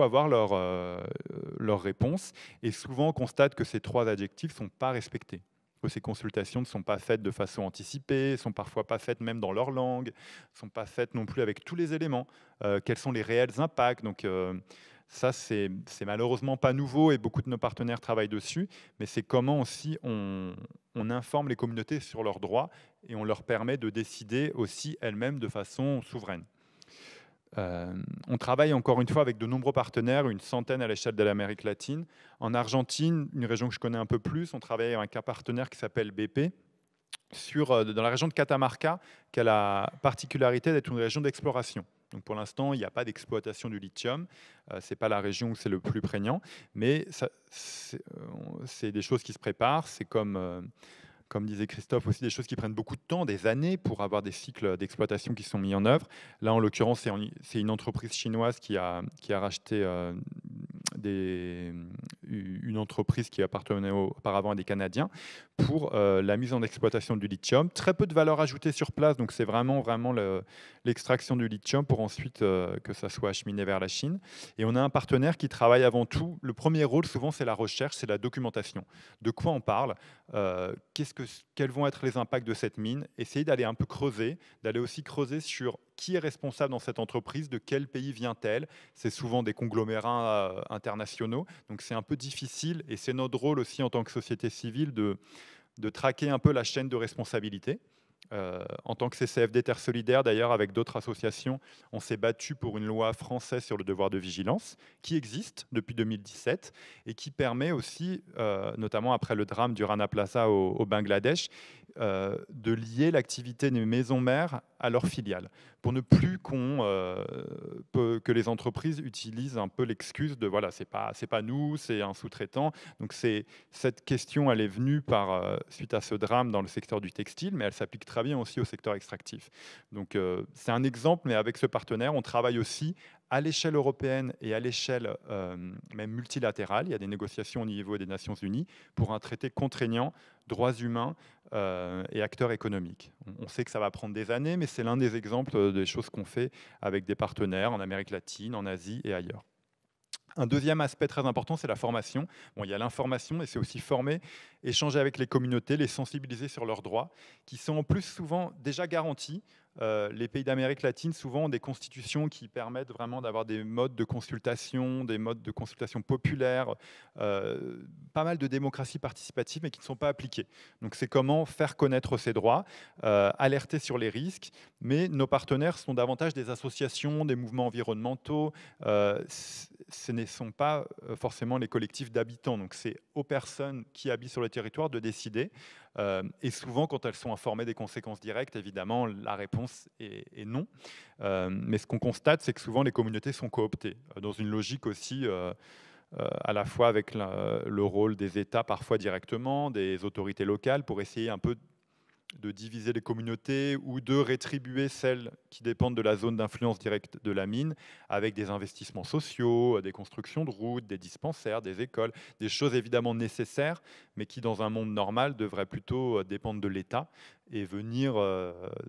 avoir leur réponse. Et souvent on constate que ces 3 adjectifs ne sont pas respectés. Que ces consultations ne sont pas faites de façon anticipée, ne sont parfois pas faites même dans leur langue, ne sont pas faites non plus avec tous les éléments. Quels sont les réels impacts? Donc, ça, c'est malheureusement pas nouveau et beaucoup de nos partenaires travaillent dessus, mais c'est comment aussi on informe les communautés sur leurs droits et on leur permet de décider aussi elles-mêmes de façon souveraine. On travaille encore une fois avec de nombreux partenaires, une centaine à l'échelle de l'Amérique latine. En Argentine, une région que je connais un peu plus, on travaille avec un partenaire qui s'appelle BP, dans la région de Catamarca, qui a la particularité d'être une région d'exploration. Donc pour l'instant, il n'y a pas d'exploitation du lithium. Ce n'est pas la région où c'est le plus prégnant, mais c'est des choses qui se préparent. C'est comme disait Christophe, aussi des choses qui prennent beaucoup de temps, des années, pour avoir des cycles d'exploitation qui sont mis en œuvre. Là, en l'occurrence, c'est une entreprise chinoise qui a racheté une entreprise qui appartenait auparavant à des Canadiens pour la mise en exploitation du lithium. Très peu de valeur ajoutée sur place, donc c'est vraiment l'extraction du lithium pour ensuite que ça soit acheminé vers la Chine. Et on a un partenaire qui travaille avant tout. Le premier rôle, souvent, c'est la recherche, c'est la documentation. De quoi on parle, quels vont être les impacts de cette mine, essayer d'aller un peu creuser, d'aller aussi creuser sur qui est responsable dans cette entreprise, de quel pays vient-elle. C'est souvent des conglomérats internationaux, donc c'est un peu difficile et c'est notre rôle aussi en tant que société civile de traquer un peu la chaîne de responsabilité. En tant que CCFD Terre Solidaire, d'ailleurs, avec d'autres associations, on s'est battu pour une loi française sur le devoir de vigilance qui existe depuis 2017 et qui permet aussi, notamment après le drame du Rana Plaza au Bangladesh, de lier l'activité des maisons mères à leurs filiales pour ne plus que les entreprises utilisent un peu l'excuse de voilà, c'est pas nous, c'est un sous-traitant. Donc cette question, elle est venue suite à ce drame dans le secteur du textile, mais elle s'applique très bien aussi au secteur extractif. Donc c'est un exemple, mais avec ce partenaire, on travaille aussi à l'échelle européenne et à l'échelle même multilatérale. Il y a des négociations au niveau des Nations Unies pour un traité contraignant, droits humains et acteurs économiques. On sait que ça va prendre des années, mais c'est l'un des exemples des choses qu'on fait avec des partenaires en Amérique latine, en Asie et ailleurs. Un deuxième aspect très important, c'est la formation. Bon, il y a l'information, et c'est aussi former, échanger avec les communautés, les sensibiliser sur leurs droits, qui sont en plus souvent déjà garantis. Les pays d'Amérique latine, souvent, ont des constitutions qui permettent vraiment d'avoir des modes de consultation populaires, pas mal de démocratie participative, mais qui ne sont pas appliquées. Donc c'est comment faire connaître ces droits, alerter sur les risques, mais nos partenaires sont davantage des associations, des mouvements environnementaux, ce ne sont pas forcément les collectifs d'habitants, donc c'est aux personnes qui habitent sur le territoire de décider. Et souvent, quand elles sont informées des conséquences directes, évidemment, la réponse est non. Mais ce qu'on constate, c'est que souvent, les communautés sont cooptées, dans une logique aussi, à la fois avec le rôle des États, parfois directement, des autorités locales, pour essayer un peu de diviser les communautés ou de rétribuer celles qui dépendent de la zone d'influence directe de la mine avec des investissements sociaux, des constructions de routes, des dispensaires, des écoles, des choses évidemment nécessaires, mais qui dans un monde normal devraient plutôt dépendre de l'État et venir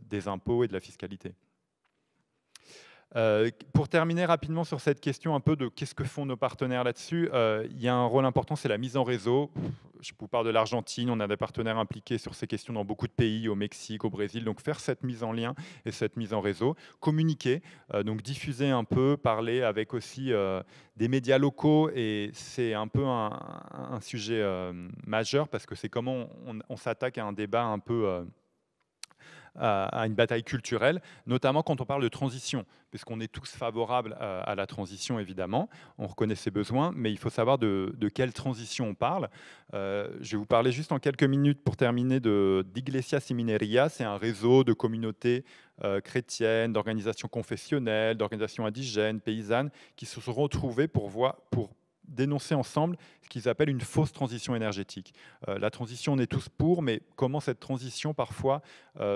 des impôts et de la fiscalité. Pour terminer rapidement sur cette question un peu de qu'est-ce que font nos partenaires là-dessus, il y a un rôle important, c'est la mise en réseau. Je vous parle de l'Argentine, on a des partenaires impliqués sur ces questions dans beaucoup de pays, au Mexique, au Brésil. Donc faire cette mise en lien et cette mise en réseau, communiquer, donc diffuser un peu, parler avec aussi des médias locaux. Et c'est un peu un sujet majeur parce que c'est comment on s'attaque à un débat un peu... à une bataille culturelle, notamment quand on parle de transition, puisqu'on est tous favorables à la transition, évidemment, on reconnaît ses besoins, mais il faut savoir de quelle transition on parle. Je vais vous parler juste en quelques minutes pour terminer d'Iglesias y Minería. C'est un réseau de communautés chrétiennes, d'organisations confessionnelles, d'organisations indigènes, paysannes, qui se sont retrouvées pour dénoncer ensemble ce qu'ils appellent une fausse transition énergétique. La transition, on est tous pour, mais comment cette transition, parfois,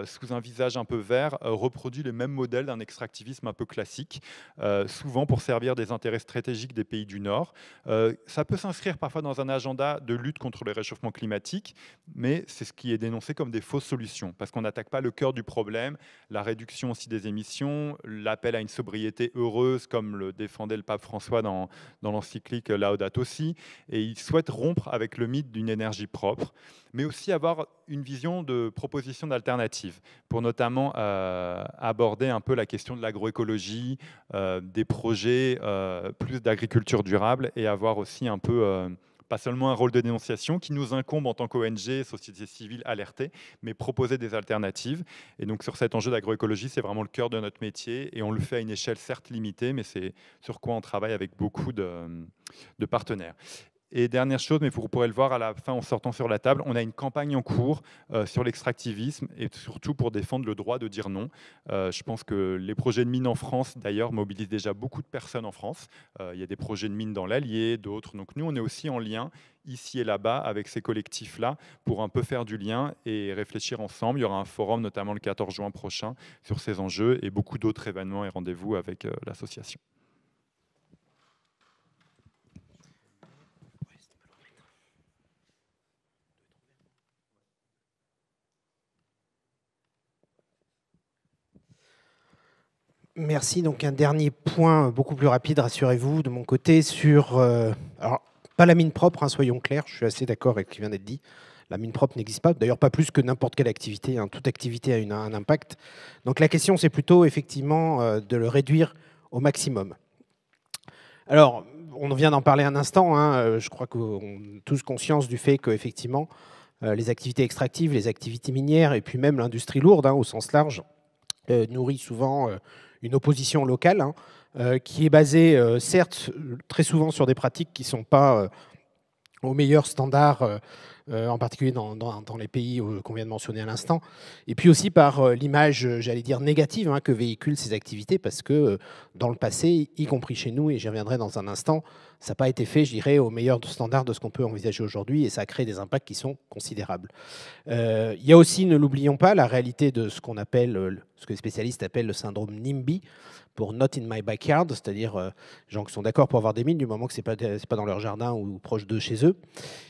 sous un visage un peu vert, reproduit les mêmes modèles d'un extractivisme un peu classique, souvent pour servir des intérêts stratégiques des pays du Nord. Ça peut s'inscrire parfois dans un agenda de lutte contre le réchauffement climatique, mais c'est ce qui est dénoncé comme des fausses solutions, parce qu'on n'attaque pas le cœur du problème, la réduction aussi des émissions, l'appel à une sobriété heureuse, comme le défendait le pape François dans l'encyclique Laudato Si, et il souhaite rompre avec le mythe d'une énergie propre, mais aussi avoir une vision de proposition d'alternatives, pour notamment aborder un peu la question de l'agroécologie, des projets plus d'agriculture durable, et avoir aussi un peu... pas seulement un rôle de dénonciation qui nous incombe en tant qu'ONG, société civile alertée, mais proposer des alternatives. Et donc sur cet enjeu d'agroécologie, c'est vraiment le cœur de notre métier, et on le fait à une échelle certes limitée, mais c'est sur quoi on travaille avec beaucoup de partenaires. Et dernière chose, mais vous pourrez le voir à la fin en sortant sur la table, on a une campagne en cours sur l'extractivisme et surtout pour défendre le droit de dire non. Je pense que les projets de mines en France, d'ailleurs, mobilisent déjà beaucoup de personnes en France. Il y a des projets de mines dans l'Allier, d'autres. Donc nous, on est aussi en lien ici et là-bas avec ces collectifs-là pour un peu faire du lien et réfléchir ensemble. Il y aura un forum, notamment le 14 juin prochain, sur ces enjeux et beaucoup d'autres événements et rendez-vous avec l'association. Merci. Donc un dernier point beaucoup plus rapide, rassurez-vous, de mon côté, sur... alors, pas la mine propre, hein, soyons clairs, je suis assez d'accord avec ce qui vient d'être dit. La mine propre n'existe pas, d'ailleurs pas plus que n'importe quelle activité. Hein. Toute activité a un impact. Donc la question, c'est plutôt effectivement de le réduire au maximum. Alors, on vient d'en parler un instant. Hein, je crois qu'on a tous conscience du fait qu'effectivement, les activités extractives, les activités minières et puis même l'industrie lourde, hein, au sens large, nourrit souvent une opposition locale, hein, qui est basée, certes, très souvent sur des pratiques qui ne sont pas aux meilleurs standards, en particulier dans les pays qu'on vient de mentionner à l'instant, et puis aussi par l'image, j'allais dire, négative, hein, que véhiculent ces activités, parce que dans le passé, y compris chez nous, et j'y reviendrai dans un instant, ça n'a pas été fait, je dirais, aux meilleurs standards de ce qu'on peut envisager aujourd'hui, et ça a créé des impacts qui sont considérables. Il y a aussi, ne l'oublions pas, la réalité de ce qu'on appelle, ce que les spécialistes appellent le syndrome NIMBY, pour Not in my backyard, c'est-à-dire gens qui sont d'accord pour avoir des mines du moment que ce n'est pas dans leur jardin ou proche de chez eux.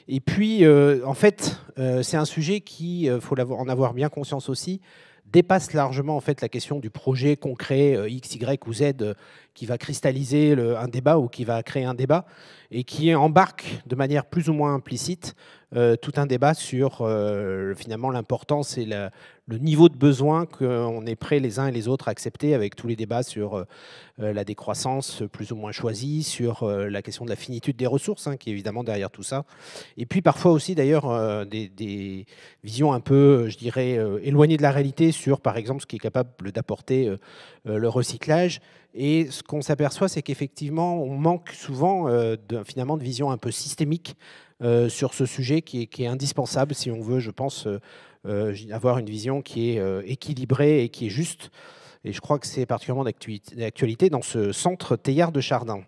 Et puis, en fait, c'est un sujet qui, faut en avoir bien conscience aussi, dépasse largement en fait la question du projet concret X, Y ou Z qui va cristalliser un débat ou qui va créer un débat et qui embarque de manière plus ou moins implicite tout un débat sur finalement l'importance et le niveau de besoin qu'on est prêt les uns et les autres à accepter, avec tous les débats sur la décroissance plus ou moins choisie, sur la question de la finitude des ressources, hein, qui est évidemment derrière tout ça. Et puis parfois aussi d'ailleurs des visions un peu, je dirais, éloignées de la réalité sur, par exemple, ce qui est capable d'apporter le recyclage. Et ce qu'on s'aperçoit, c'est qu'effectivement, on manque souvent finalement de vision un peu systémique sur ce sujet qui est indispensable si on veut, je pense, avoir une vision qui est équilibrée et qui est juste. Et je crois que c'est particulièrement d'actualité dans ce centre Teilhard de Chardin.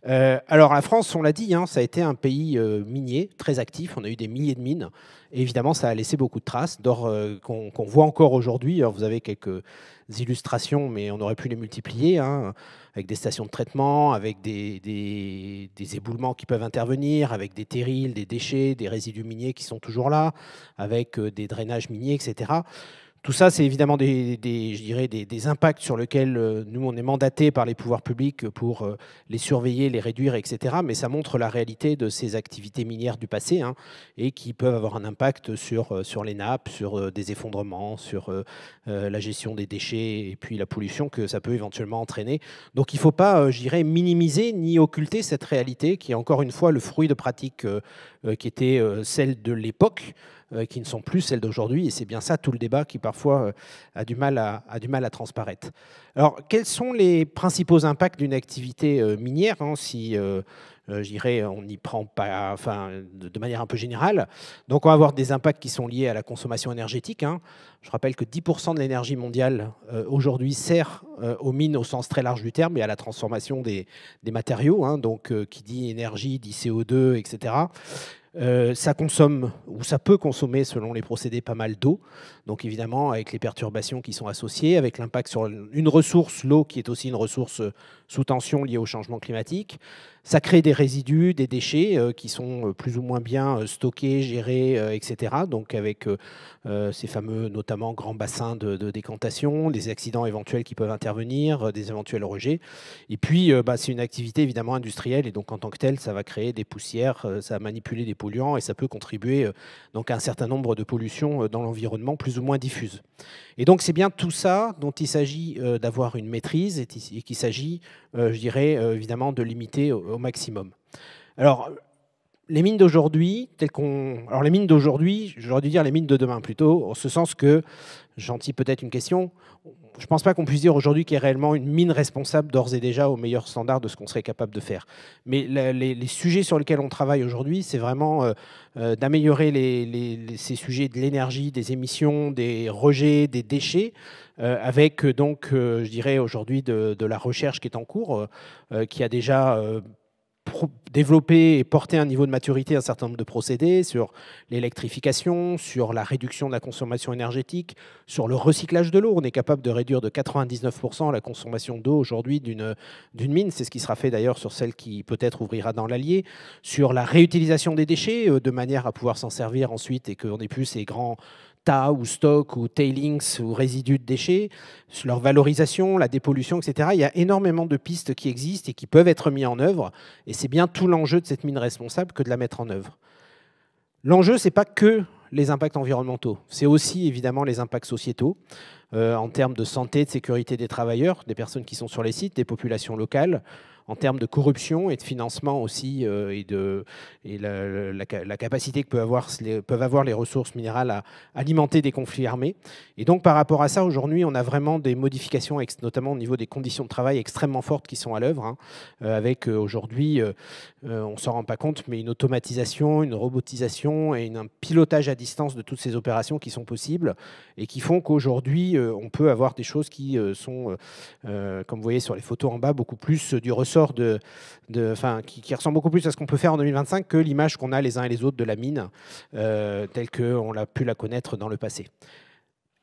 Alors la France, on l'a dit, hein, ça a été un pays minier, très actif. On a eu des milliers de mines. Et évidemment, ça a laissé beaucoup de traces d'or qu'on voit encore aujourd'hui. Alors vous avez quelques illustrations, mais on aurait pu les multiplier, hein, avec des stations de traitement, avec des éboulements qui peuvent intervenir, avec des terrils, des déchets, des résidus miniers qui sont toujours là, avec des drainages miniers, etc. Tout ça, c'est évidemment je dirais des impacts sur lesquels nous, on est mandatés par les pouvoirs publics pour les surveiller, les réduire, etc. Mais ça montre la réalité de ces activités minières du passé, hein, et qui peuvent avoir un impact sur les nappes, sur des effondrements, sur la gestion des déchets et puis la pollution que ça peut éventuellement entraîner. Donc il ne faut pas, je dirais, minimiser ni occulter cette réalité qui est encore une fois le fruit de pratiques qui étaient celles de l'époque, qui ne sont plus celles d'aujourd'hui. Et c'est bien ça tout le débat qui parfois a du mal à transparaître. Alors, quels sont les principaux impacts d'une activité minière, hein, si je dirais, on n'y prend pas, enfin, de manière un peu générale. Donc on va avoir des impacts qui sont liés à la consommation énergétique, hein. Je rappelle que 10% de l'énergie mondiale aujourd'hui sert aux mines au sens très large du terme et à la transformation des matériaux, hein. Donc qui dit énergie, dit CO2, etc. Ça consomme, ou ça peut consommer selon les procédés, pas mal d'eau. Donc évidemment, avec les perturbations qui sont associées, avec l'impact sur une ressource, l'eau, qui est aussi une ressource sous tension liée au changement climatique. Ça crée des résidus, des déchets qui sont plus ou moins bien stockés, gérés, etc. Donc avec ces fameux, notamment, grands bassins de décantation, des accidents éventuels qui peuvent intervenir, des éventuels rejets. Et puis, c'est une activité évidemment industrielle, et donc en tant que telle, ça va créer des poussières, ça va manipuler des polluants, et ça peut contribuer donc à un certain nombre de pollutions dans l'environnement, plus ou moins diffuses. Et donc c'est bien tout ça dont il s'agit d'avoir une maîtrise, et qu'il s'agit, je dirais, évidemment, de limiter au maximum. Alors, les mines d'aujourd'hui, alors les mines d'aujourd'hui, j'aurais dû dire les mines de demain plutôt, en ce sens que, j'anticipe peut-être une question, je ne pense pas qu'on puisse dire aujourd'hui qu'il y ait réellement une mine responsable d'ores et déjà au meilleur standard de ce qu'on serait capable de faire. Mais les sujets sur lesquels on travaille aujourd'hui, c'est vraiment d'améliorer ces sujets de l'énergie, des émissions, des rejets, des déchets, avec donc, je dirais aujourd'hui, de la recherche qui est en cours, qui a déjà développer et porter à un niveau de maturité un certain nombre de procédés sur l'électrification, sur la réduction de la consommation énergétique, sur le recyclage de l'eau. On est capable de réduire de 99% la consommation d'eau aujourd'hui d'une mine. C'est ce qui sera fait d'ailleurs sur celle qui peut-être ouvrira dans l'Allier. Sur la réutilisation des déchets, de manière à pouvoir s'en servir ensuite et qu'on n'ait plus ces grands tas ou stocks ou tailings ou résidus de déchets, sur leur valorisation, la dépollution, etc. Il y a énormément de pistes qui existent et qui peuvent être mises en œuvre. Et c'est bien tout l'enjeu de cette mine responsable que de la mettre en œuvre. L'enjeu, ce n'est pas que les impacts environnementaux. C'est aussi évidemment les impacts sociétaux en termes de santé, de sécurité des travailleurs, des personnes qui sont sur les sites, des populations locales, en termes de corruption et de financement aussi, et la capacité que peuvent avoir les ressources minérales à alimenter des conflits armés. Et donc par rapport à ça, aujourd'hui, on a vraiment des modifications, notamment au niveau des conditions de travail extrêmement fortes qui sont à l'œuvre, hein, avec aujourd'hui, on ne s'en rend pas compte, mais une automatisation, une robotisation et un pilotage à distance de toutes ces opérations qui sont possibles et qui font qu'aujourd'hui, on peut avoir des choses qui sont, comme vous voyez sur les photos en bas, beaucoup plus du ressort qui ressemble beaucoup plus à ce qu'on peut faire en 2025 que l'image qu'on a les uns et les autres de la mine telle qu'on a pu la connaître dans le passé.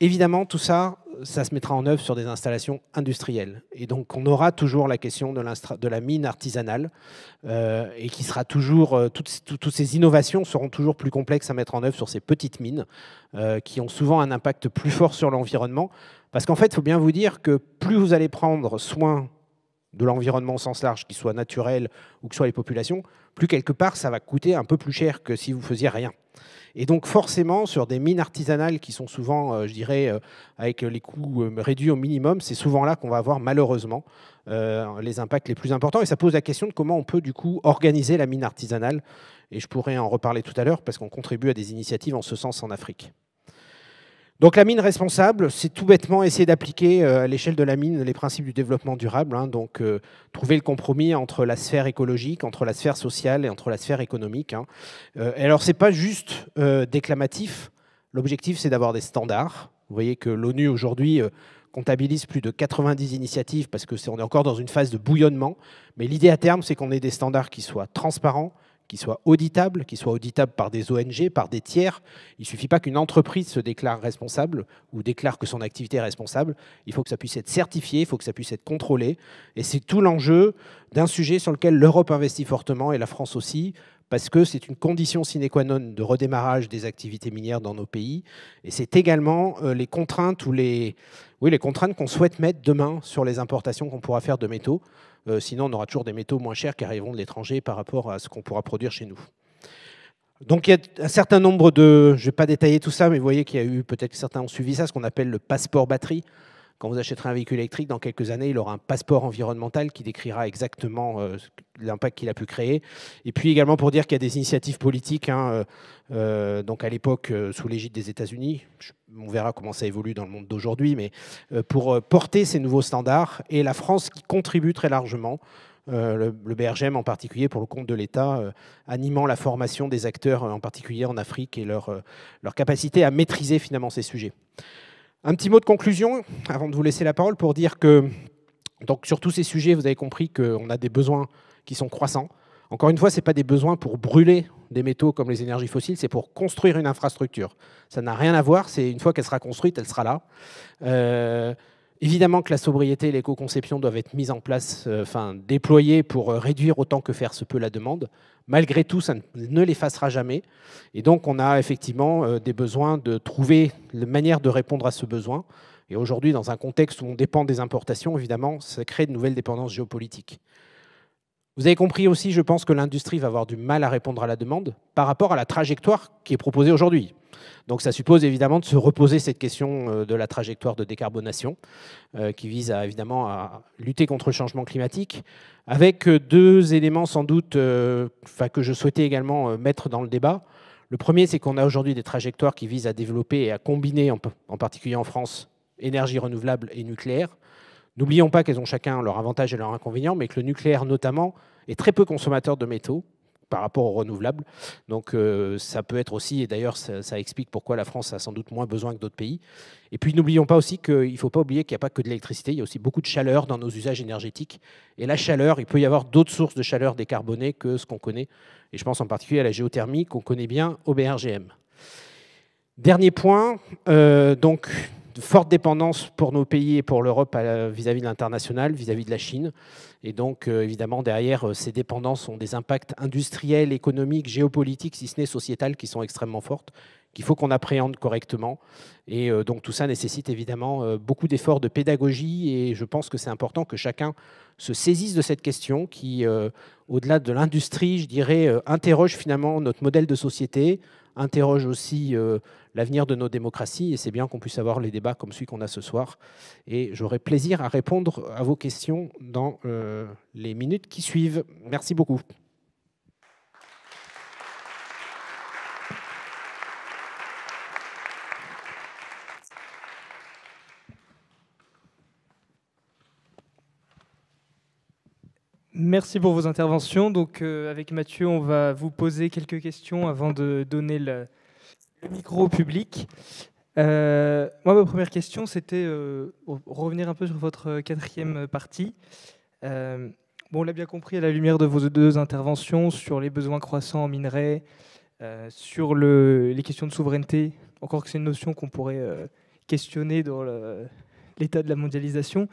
Évidemment, tout ça, ça se mettra en œuvre sur des installations industrielles. Et donc, on aura toujours la question de la mine artisanale et qui sera toujours... toutes ces innovations seront toujours plus complexes à mettre en œuvre sur ces petites mines qui ont souvent un impact plus fort sur l'environnement. Parce qu'en fait, il faut bien vous dire que plus vous allez prendre soin de l'environnement au sens large, qu'il soit naturel ou que ce soit les populations, plus quelque part, ça va coûter un peu plus cher que si vous faisiez rien. Et donc forcément, sur des mines artisanales qui sont souvent, je dirais, avec les coûts réduits au minimum, c'est souvent là qu'on va avoir malheureusement les impacts les plus importants. Et ça pose la question de comment on peut du coup organiser la mine artisanale. Et je pourrais en reparler tout à l'heure parce qu'on contribue à des initiatives en ce sens en Afrique. Donc la mine responsable, c'est tout bêtement essayer d'appliquer à l'échelle de la mine les principes du développement durable, hein, donc trouver le compromis entre la sphère écologique, entre la sphère sociale et entre la sphère économique. Hein. Et alors c'est pas juste déclamatif, l'objectif c'est d'avoir des standards. Vous voyez que l'ONU aujourd'hui comptabilise plus de 90 initiatives parce qu'on est encore dans une phase de bouillonnement, mais l'idée à terme c'est qu'on ait des standards qui soient transparents, qui soient auditables par des ONG, par des tiers. Il ne suffit pas qu'une entreprise se déclare responsable ou déclare que son activité est responsable. Il faut que ça puisse être certifié, il faut que ça puisse être contrôlé. Et c'est tout l'enjeu d'un sujet sur lequel l'Europe investit fortement et la France aussi, parce que c'est une condition sine qua non de redémarrage des activités minières dans nos pays. Et c'est également les contraintes les contraintes qu'on souhaite mettre demain sur les importations qu'on pourra faire de métaux. Sinon, on aura toujours des métaux moins chers qui arriveront de l'étranger par rapport à ce qu'on pourra produire chez nous. Donc il y a un certain nombre de... Je ne vais pas détailler tout ça, mais vous voyez qu'il y a eu, peut-être que certains ont suivi ça, ce qu'on appelle le passeport batterie. Quand vous achèterez un véhicule électrique, dans quelques années, il aura un passeport environnemental qui décrira exactement l'impact qu'il a pu créer. Et puis également pour dire qu'il y a des initiatives politiques, donc à l'époque sous l'égide des États-Unis, on verra comment ça évolue dans le monde d'aujourd'hui, mais pour porter ces nouveaux standards, et la France qui contribue très largement, le BRGM en particulier pour le compte de l'État, animant la formation des acteurs, en particulier en Afrique, et leur capacité à maîtriser finalement ces sujets. Un petit mot de conclusion, avant de vous laisser la parole, pour dire que donc, sur tous ces sujets, vous avez compris qu'on a des besoins qui sont croissants. Encore une fois, ce n'est pas des besoins pour brûler des métaux comme les énergies fossiles, c'est pour construire une infrastructure. Ça n'a rien à voir, c'est une fois qu'elle sera construite, elle sera là. Évidemment que la sobriété et l'éco-conception doivent être mises en place, déployées pour réduire autant que faire se peut la demande. Malgré tout, ça ne l'effacera jamais. Et donc, on a effectivement des besoins de trouver une manière de répondre à ce besoin. Et aujourd'hui, dans un contexte où on dépend des importations, évidemment, ça crée de nouvelles dépendances géopolitiques. Vous avez compris aussi, je pense, que l'industrie va avoir du mal à répondre à la demande par rapport à la trajectoire qui est proposée aujourd'hui. Donc ça suppose évidemment de se reposer cette question de la trajectoire de décarbonation qui vise évidemment à lutter contre le changement climatique, avec deux éléments sans doute que je souhaitais également mettre dans le débat. Le premier, c'est qu'on a aujourd'hui des trajectoires qui visent à développer et à combiner, en particulier en France, énergie renouvelable et nucléaire. N'oublions pas qu'elles ont chacun leurs avantages et leurs inconvénients, mais que le nucléaire notamment est très peu consommateur de métaux par rapport aux renouvelables. Donc ça peut être aussi, et d'ailleurs ça explique pourquoi la France a sans doute moins besoin que d'autres pays. Et puis n'oublions pas aussi qu'il ne faut pas oublier qu'il n'y a pas que de l'électricité, il y a aussi beaucoup de chaleur dans nos usages énergétiques. Et la chaleur, il peut y avoir d'autres sources de chaleur décarbonées que ce qu'on connaît. Et je pense en particulier à la géothermie qu'on connaît bien au BRGM. Dernier point, donc de forte dépendance pour nos pays et pour l'Europe vis-à-vis de l'international, vis-à-vis de la Chine. Et donc, évidemment, derrière, ces dépendances ont des impacts industriels, économiques, géopolitiques, si ce n'est sociétals, qui sont extrêmement fortes, qu'il faut qu'on appréhende correctement. Et donc, tout ça nécessite évidemment beaucoup d'efforts de pédagogie. Et je pense que c'est important que chacun se saisisse de cette question qui, au-delà de l'industrie, je dirais, interroge finalement notre modèle de société, interroge aussi l'avenir de nos démocraties, et c'est bien qu'on puisse avoir les débats comme celui qu'on a ce soir. Et j'aurai plaisir à répondre à vos questions dans les minutes qui suivent. Merci beaucoup. Merci pour vos interventions. Donc, avec Mathieu, on va vous poser quelques questions avant de donner le micro au public. Moi, ma première question, c'était revenir un peu sur votre quatrième partie. Bon, on l'a bien compris à la lumière de vos deux interventions sur les besoins croissants en minerais, sur les questions de souveraineté, encore que c'est une notion qu'on pourrait questionner dans l'état de la mondialisation,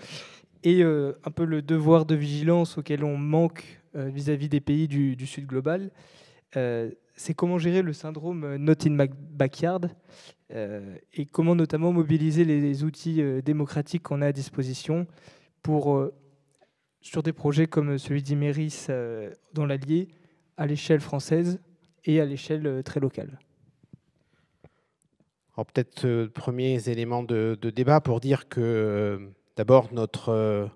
et un peu le devoir de vigilance auquel on manque vis-à-vis des pays du Sud global. C'est comment gérer le syndrome not in my backyard et comment notamment mobiliser les outils démocratiques qu'on a à disposition pour, sur des projets comme celui d'Imerys dans l'Allier, à l'échelle française et à l'échelle très locale. Alors peut-être premiers éléments de débat pour dire que d'abord notre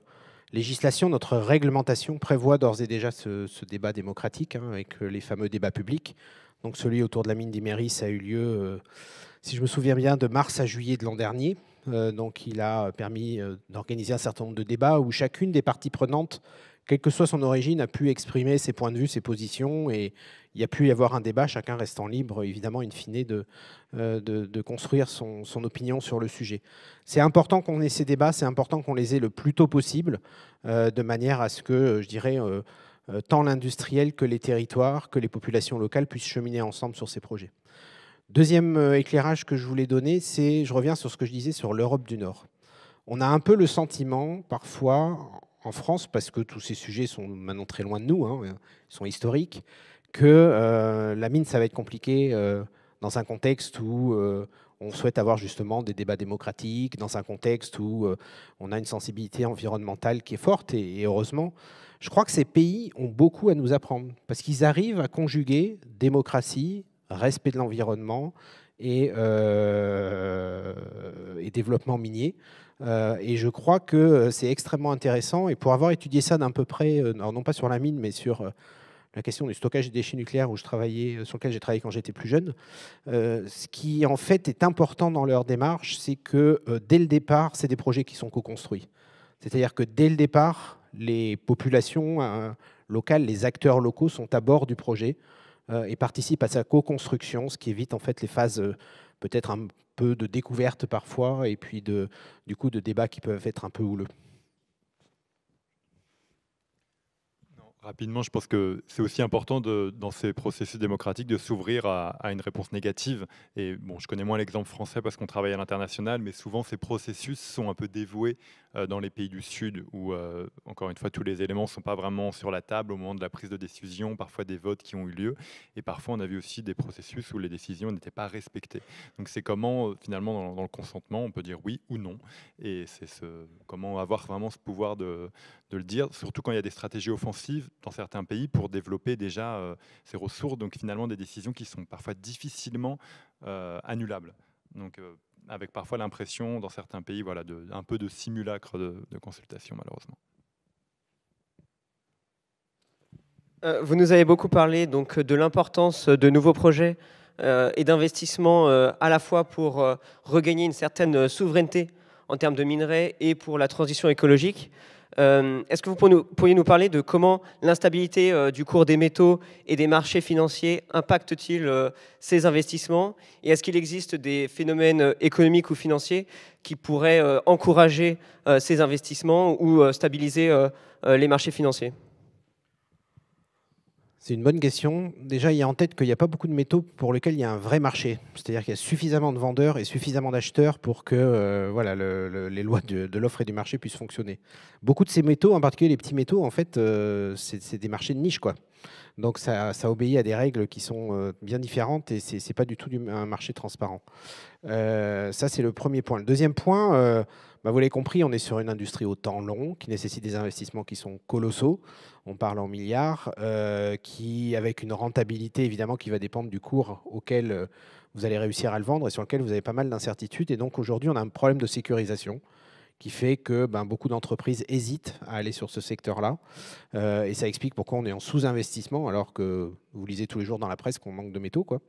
législation, notre réglementation prévoit d'ores et déjà ce débat démocratique avec les fameux débats publics. Donc celui autour de la mine d'Imerys a eu lieu, si je me souviens bien, de mars à juillet de l'an dernier. Donc il a permis d'organiser un certain nombre de débats où chacune des parties prenantes, quelle que soit son origine, a pu exprimer ses points de vue, ses positions, et il y a pu y avoir un débat, chacun restant libre, évidemment, in fine, de construire son opinion sur le sujet. C'est important qu'on ait ces débats, c'est important qu'on les ait le plus tôt possible, de manière à ce que, je dirais, tant l'industriel que les territoires, que les populations locales puissent cheminer ensemble sur ces projets. Deuxième éclairage que je voulais donner, c'est, je reviens sur ce que je disais sur l'Europe du Nord. On a un peu le sentiment, parfois, en France, parce que tous ces sujets sont maintenant très loin de nous, ils sont historiques, que la mine, ça va être compliqué dans un contexte où on souhaite avoir justement des débats démocratiques, dans un contexte où on a une sensibilité environnementale qui est forte, et heureusement. Je crois que ces pays ont beaucoup à nous apprendre, parce qu'ils arrivent à conjuguer démocratie, respect de l'environnement et développement minier. Et je crois que c'est extrêmement intéressant. Et pour avoir étudié ça d'un peu près, non pas sur la mine, mais sur la question du stockage des déchets nucléaires sur lequel j'ai travaillé quand j'étais plus jeune, ce qui en fait est important dans leur démarche, c'est que dès le départ, c'est des projets qui sont co-construits. C'est-à-dire que dès le départ, les populations locales, les acteurs locaux sont à bord du projet et participent à sa co-construction, ce qui évite en fait les phases peut-être un peu de découverte parfois et puis du coup de débats qui peuvent être un peu houleux. Rapidement, je pense que c'est aussi important dans ces processus démocratiques de s'ouvrir à une réponse négative. Et bon, je connais moins l'exemple français parce qu'on travaille à l'international, mais souvent ces processus sont un peu dévoués dans les pays du Sud où, encore une fois, tous les éléments ne sont pas vraiment sur la table au moment de la prise de décision, parfois des votes qui ont eu lieu. Et parfois, on a vu aussi des processus où les décisions n'étaient pas respectées. Donc c'est comment, finalement, dans le consentement, on peut dire oui ou non. Et c'est comment avoir vraiment ce pouvoir de le dire, surtout quand il y a des stratégies offensives dans certains pays pour développer déjà ces ressources, donc finalement des décisions qui sont parfois difficilement annulables. Donc avec parfois l'impression dans certains pays un peu de simulacre de consultation malheureusement. Vous nous avez beaucoup parlé donc, de l'importance de nouveaux projets et d'investissements à la fois pour regagner une certaine souveraineté en termes de minerais et pour la transition écologique. Est-ce que vous pourriez nous parler de comment l'instabilité du cours des métaux et des marchés financiers impacte-t-il ces investissements? Et est-ce qu'il existe des phénomènes économiques ou financiers qui pourraient encourager ces investissements ou stabiliser les marchés financiers? C'est une bonne question. Déjà, il y a en tête qu'il n'y a pas beaucoup de métaux pour lesquels il y a un vrai marché. C'est-à-dire qu'il y a suffisamment de vendeurs et suffisamment d'acheteurs pour que les lois de l'offre et du marché puissent fonctionner. Beaucoup de ces métaux, en particulier les petits métaux, en fait, c'est des marchés de niche, quoi. Donc ça obéit à des règles qui sont bien différentes et ce n'est pas du tout un marché transparent. Ça, c'est le premier point. Le deuxième point, vous l'avez compris, on est sur une industrie au temps long qui nécessite des investissements qui sont colossaux. On parle en milliards, avec une rentabilité évidemment qui va dépendre du cours auquel vous allez réussir à le vendre et sur lequel vous avez pas mal d'incertitudes. Et donc aujourd'hui, on a un problème de sécurisation qui fait que beaucoup d'entreprises hésitent à aller sur ce secteur-là. Et ça explique pourquoi on est en sous-investissement, alors que vous lisez tous les jours dans la presse qu'on manque de métaux, quoi.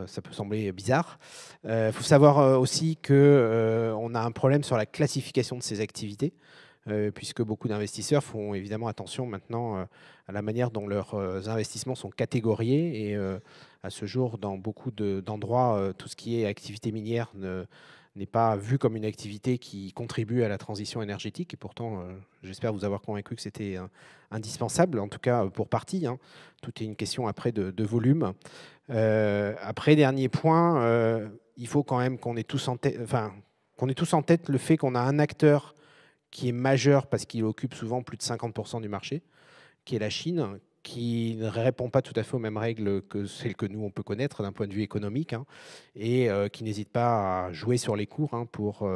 Ça peut sembler bizarre. Faut savoir aussi qu'on a un problème sur la classification de ces activités, puisque beaucoup d'investisseurs font évidemment attention maintenant à la manière dont leurs investissements sont catégoriés. Et à ce jour, dans beaucoup d'endroits, tout ce qui est activité minière n'est pas vu comme une activité qui contribue à la transition énergétique. Et pourtant, j'espère vous avoir convaincu que c'était indispensable, en tout cas pour partie. Hein. Tout est une question après de volume. Après, dernier point, il faut quand même qu'on ait tous en tête le fait qu'on a un acteur qui est majeur parce qu'il occupe souvent plus de 50% du marché, qui est la Chine, qui ne répond pas tout à fait aux mêmes règles que celles que nous, on peut connaître d'un point de vue économique, hein, et qui n'hésite pas à jouer sur les cours pour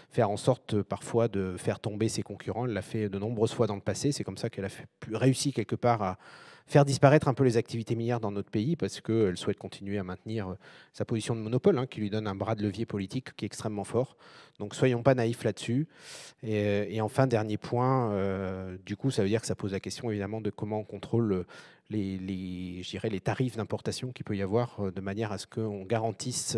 faire en sorte parfois de faire tomber ses concurrents. Elle l'a fait de nombreuses fois dans le passé. C'est comme ça qu'elle a réussi quelque part à faire disparaître un peu les activités minières dans notre pays parce qu'elle souhaite continuer à maintenir sa position de monopole, hein, qui lui donne un bras de levier politique qui est extrêmement fort. Donc soyons pas naïfs là-dessus. Et enfin, dernier point, du coup, ça veut dire que ça pose la question évidemment de comment on contrôle les tarifs d'importation qu'il peut y avoir de manière à ce qu'on garantisse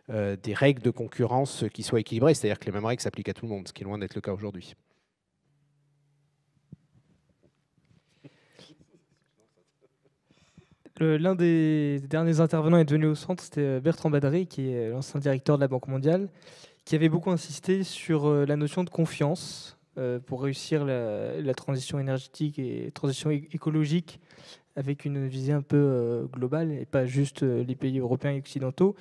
des règles de concurrence qui soient équilibrées, c'est-à-dire que les mêmes règles s'appliquent à tout le monde, ce qui est loin d'être le cas aujourd'hui. L'un des derniers intervenants est venu au centre, c'était Bertrand Badré, qui est l'ancien directeur de la Banque mondiale, qui avait beaucoup insisté sur la notion de confiance pour réussir la transition énergétique et transition écologique avec une visée un peu globale et pas juste les pays européens et occidentaux.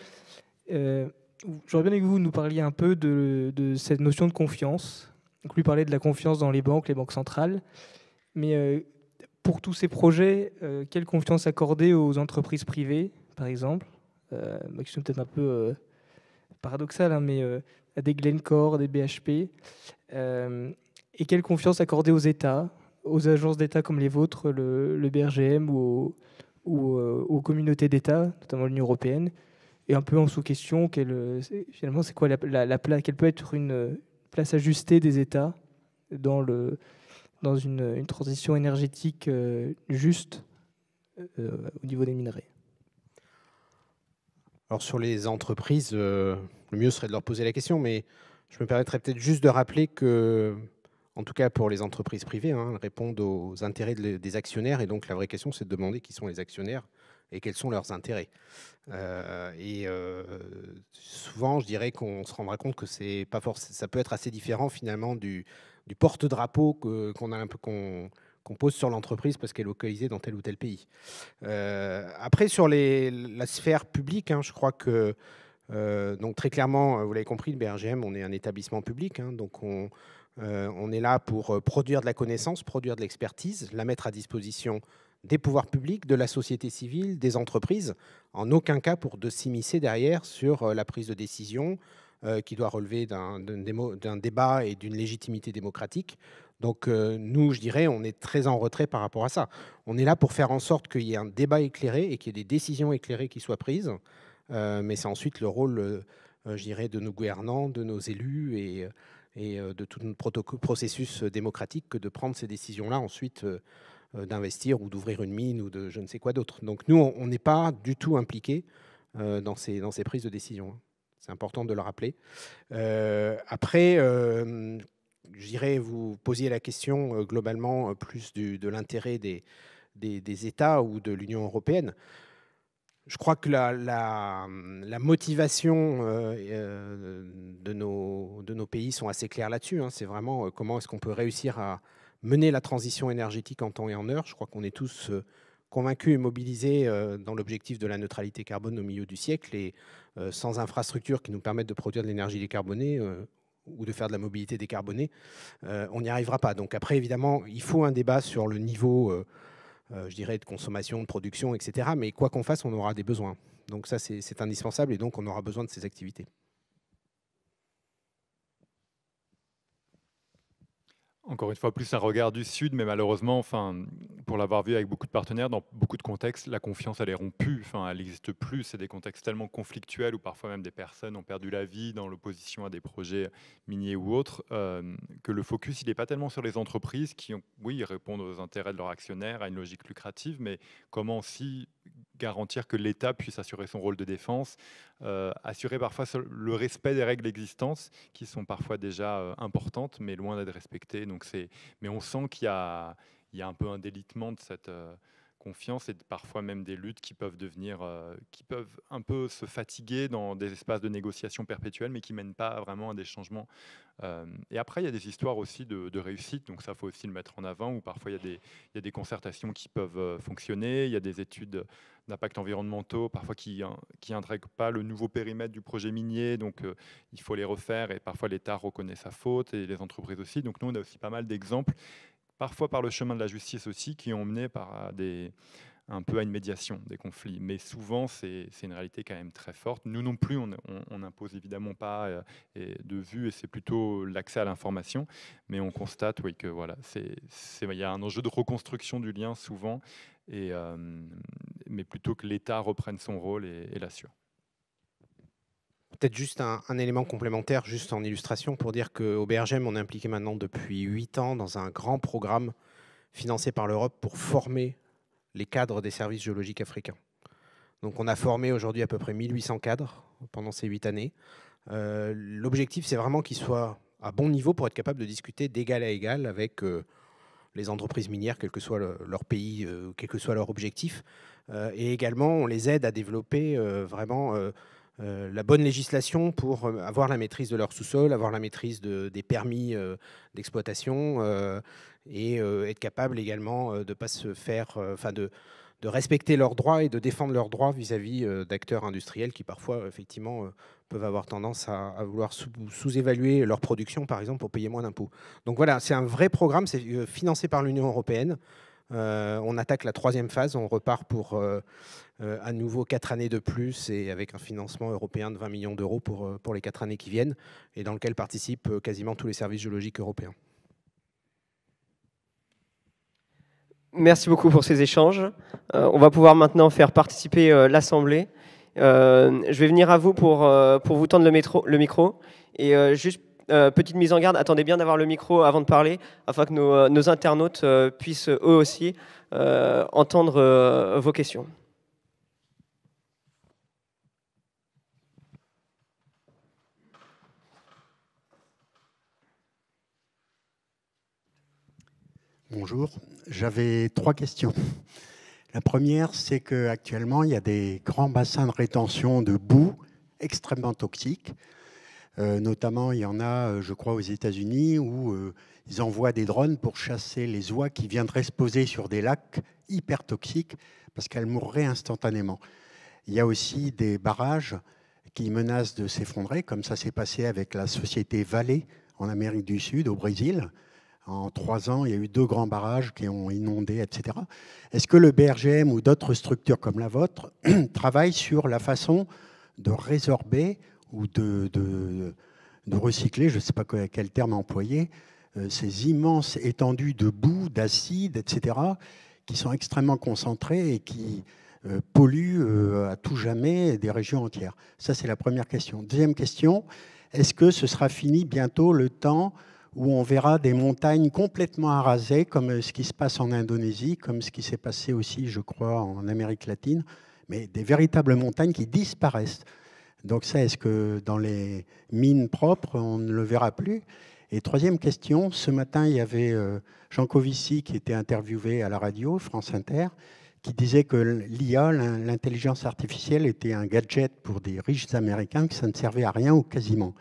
J'aurais bien aimé que vous nous parliez un peu de cette notion de confiance. Donc lui parlait de la confiance dans les banques centrales, mais pour tous ces projets, quelle confiance accorder aux entreprises privées, par exemple? Ma question est peut-être un peu paradoxale, hein, mais à des Glencore, des BHP. Et quelle confiance accorder aux États, aux agences d'État comme les vôtres, le BRGM ou aux communautés d'États, notamment l'Union européenne? Et un peu en sous-question, finalement, c'est quoi quelle peut être une place ajustée des États dans une transition énergétique juste au niveau des minerais? Alors sur les entreprises, le mieux serait de leur poser la question, mais je me permettrais peut-être juste de rappeler que, en tout cas pour les entreprises privées, elles répondent aux intérêts des actionnaires, et donc la vraie question c'est de demander qui sont les actionnaires et quels sont leurs intérêts. Souvent, je dirais qu'on se rendra compte que c'est pas forcément, ça peut être assez différent finalement du porte-drapeau qu'on pose sur l'entreprise parce qu'elle est localisée dans tel ou tel pays. Après, sur la sphère publique, je crois que, donc très clairement, vous l'avez compris, le BRGM, on est un établissement public, donc on est là pour produire de la connaissance, produire de l'expertise, la mettre à disposition des pouvoirs publics, de la société civile, des entreprises, en aucun cas pour de s'immiscer derrière sur la prise de décision qui doit relever d'un débat et d'une légitimité démocratique. Donc nous, je dirais, on est très en retrait par rapport à ça. On est là pour faire en sorte qu'il y ait un débat éclairé et qu'il y ait des décisions éclairées qui soient prises. Mais c'est ensuite le rôle, je dirais, de nos gouvernants, de nos élus et de tout notre processus démocratique que de prendre ces décisions-là ensuite d'investir ou d'ouvrir une mine ou de je ne sais quoi d'autre. Donc nous, on n'est pas du tout impliqués dans ces prises de décision. C'est important de le rappeler. Après, je dirais, vous posiez la question globalement plus de l'intérêt des États ou de l'Union européenne. Je crois que la motivation de nos pays sont assez clairs là-dessus. C'est vraiment comment est-ce qu'on peut réussir à mener la transition énergétique en temps et en heure. Je crois qu'on est tous convaincus et mobilisés dans l'objectif de la neutralité carbone au milieu du siècle. Et sans infrastructures qui nous permettent de produire de l'énergie décarbonée ou de faire de la mobilité décarbonée, on n'y arrivera pas. Donc après, évidemment, il faut un débat sur le niveau, je dirais, de consommation, de production, etc. Mais quoi qu'on fasse, on aura des besoins. Donc ça, c'est indispensable et donc on aura besoin de ces activités. Encore une fois, plus un regard du Sud, mais malheureusement, enfin, pour l'avoir vu avec beaucoup de partenaires, dans beaucoup de contextes, la confiance, elle est rompue, enfin, elle n'existe plus. C'est des contextes tellement conflictuels où parfois même des personnes ont perdu la vie dans l'opposition à des projets miniers ou autres, que le focus, il n'est pas tellement sur les entreprises qui, oui, répondent aux intérêts de leurs actionnaires, à une logique lucrative, mais comment aussi garantir que l'État puisse assurer son rôle de défense, assurer parfois le respect des règles existantes qui sont parfois déjà importantes, mais loin d'être respectées. Donc mais on sent qu'il y a un peu un délitement de cette confiance et parfois même des luttes qui peuvent qui peuvent un peu se fatiguer dans des espaces de négociation perpétuels, mais qui mènent pas vraiment à des changements. Et après, il y a des histoires aussi de réussite, donc ça, faut aussi le mettre en avant, où parfois il y a des concertations qui peuvent fonctionner, il y a des études d'impact environnementaux, parfois qui n'intègrent pas le nouveau périmètre du projet minier, donc il faut les refaire, et parfois l'État reconnaît sa faute, et les entreprises aussi. Donc nous, on a aussi pas mal d'exemples, parfois par le chemin de la justice aussi, qui ont mené un peu à une médiation des conflits. Mais souvent, c'est une réalité quand même très forte. Nous non plus, on n'impose évidemment pas de vue, et c'est plutôt l'accès à l'information. Mais on constate, oui, que voilà, il y a un enjeu de reconstruction du lien souvent, mais plutôt que l'État reprenne son rôle et l'assure. Peut-être juste un élément complémentaire, juste en illustration, pour dire qu'au BRGM, on est impliqué maintenant depuis 8 ans dans un grand programme financé par l'Europe pour former les cadres des services géologiques africains. Donc on a formé aujourd'hui à peu près 1800 cadres pendant ces 8 années. L'objectif, c'est vraiment qu'ils soient à bon niveau pour être capables de discuter d'égal à égal avec les entreprises minières, quel que soit leur pays, quel que soit leur objectif. Et également, on les aide à développer vraiment la bonne législation pour avoir la maîtrise de leur sous-sol, avoir la maîtrise des permis d'exploitation et être capable également de ne pas se faire, de respecter leurs droits et de défendre leurs droits vis-à-vis d'acteurs industriels qui parfois effectivement peuvent avoir tendance à vouloir sous-évaluer leur production, par exemple, pour payer moins d'impôts. Donc voilà, c'est un vrai programme, c'est financé par l'Union européenne. On attaque la 3e phase, on repart pour à nouveau 4 années de plus et avec un financement européen de 20 millions d'euros pour les 4 années qui viennent et dans lequel participent quasiment tous les services géologiques européens. Merci beaucoup pour ces échanges. On va pouvoir maintenant faire participer l'Assemblée. Je vais venir à vous pour vous tendre le micro. Et juste petite mise en garde, attendez bien d'avoir le micro avant de parler, afin que nos internautes puissent eux aussi entendre vos questions. Bonjour, j'avais 3 questions. La première, c'est qu'actuellement, il y a des grands bassins de rétention de boue extrêmement toxiques. Notamment, il y en a, je crois, aux États-Unis, où ils envoient des drones pour chasser les oies qui viendraient se poser sur des lacs hyper toxiques parce qu'elles mourraient instantanément. Il y a aussi des barrages qui menacent de s'effondrer, comme ça s'est passé avec la société Vale en Amérique du Sud, au Brésil. En 3 ans, il y a eu 2 grands barrages qui ont inondé, etc. Est-ce que le BRGM ou d'autres structures comme la vôtre travaillent sur la façon de résorber ou de recycler, je ne sais pas quel terme employer, ces immenses étendues de boue, d'acide, etc., qui sont extrêmement concentrées et qui polluent à tout jamais des régions entières? Ça, c'est la première question. Deuxième question, est-ce que ce sera fini bientôt le temps où on verra des montagnes complètement arasées, comme ce qui se passe en Indonésie, comme ce qui s'est passé aussi, je crois, en Amérique latine, mais des véritables montagnes qui disparaissent? Donc ça, est-ce que dans les mines propres, on ne le verra plus? Et troisième question, ce matin, il y avait Jean Covici qui était interviewé à la radio, France Inter, qui disait que l'IA, l'intelligence artificielle, était un gadget pour des riches Américains, que ça ne servait à rien ou quasiment.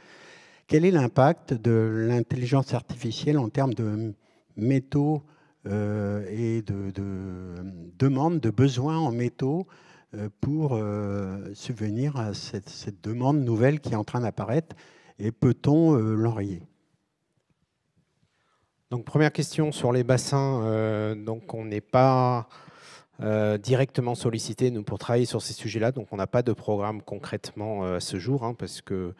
Quel est l'impact de l'intelligence artificielle en termes de métaux et de demandes, de besoins en métaux pour subvenir à cette demande nouvelle qui est en train d'apparaître? Et peut-on l'enrayer? Donc, première question sur les bassins. Donc, on n'est pas directement sollicité, nous, pour travailler sur ces sujets-là. Donc, on n'a pas de programme concrètement à ce jour, parce que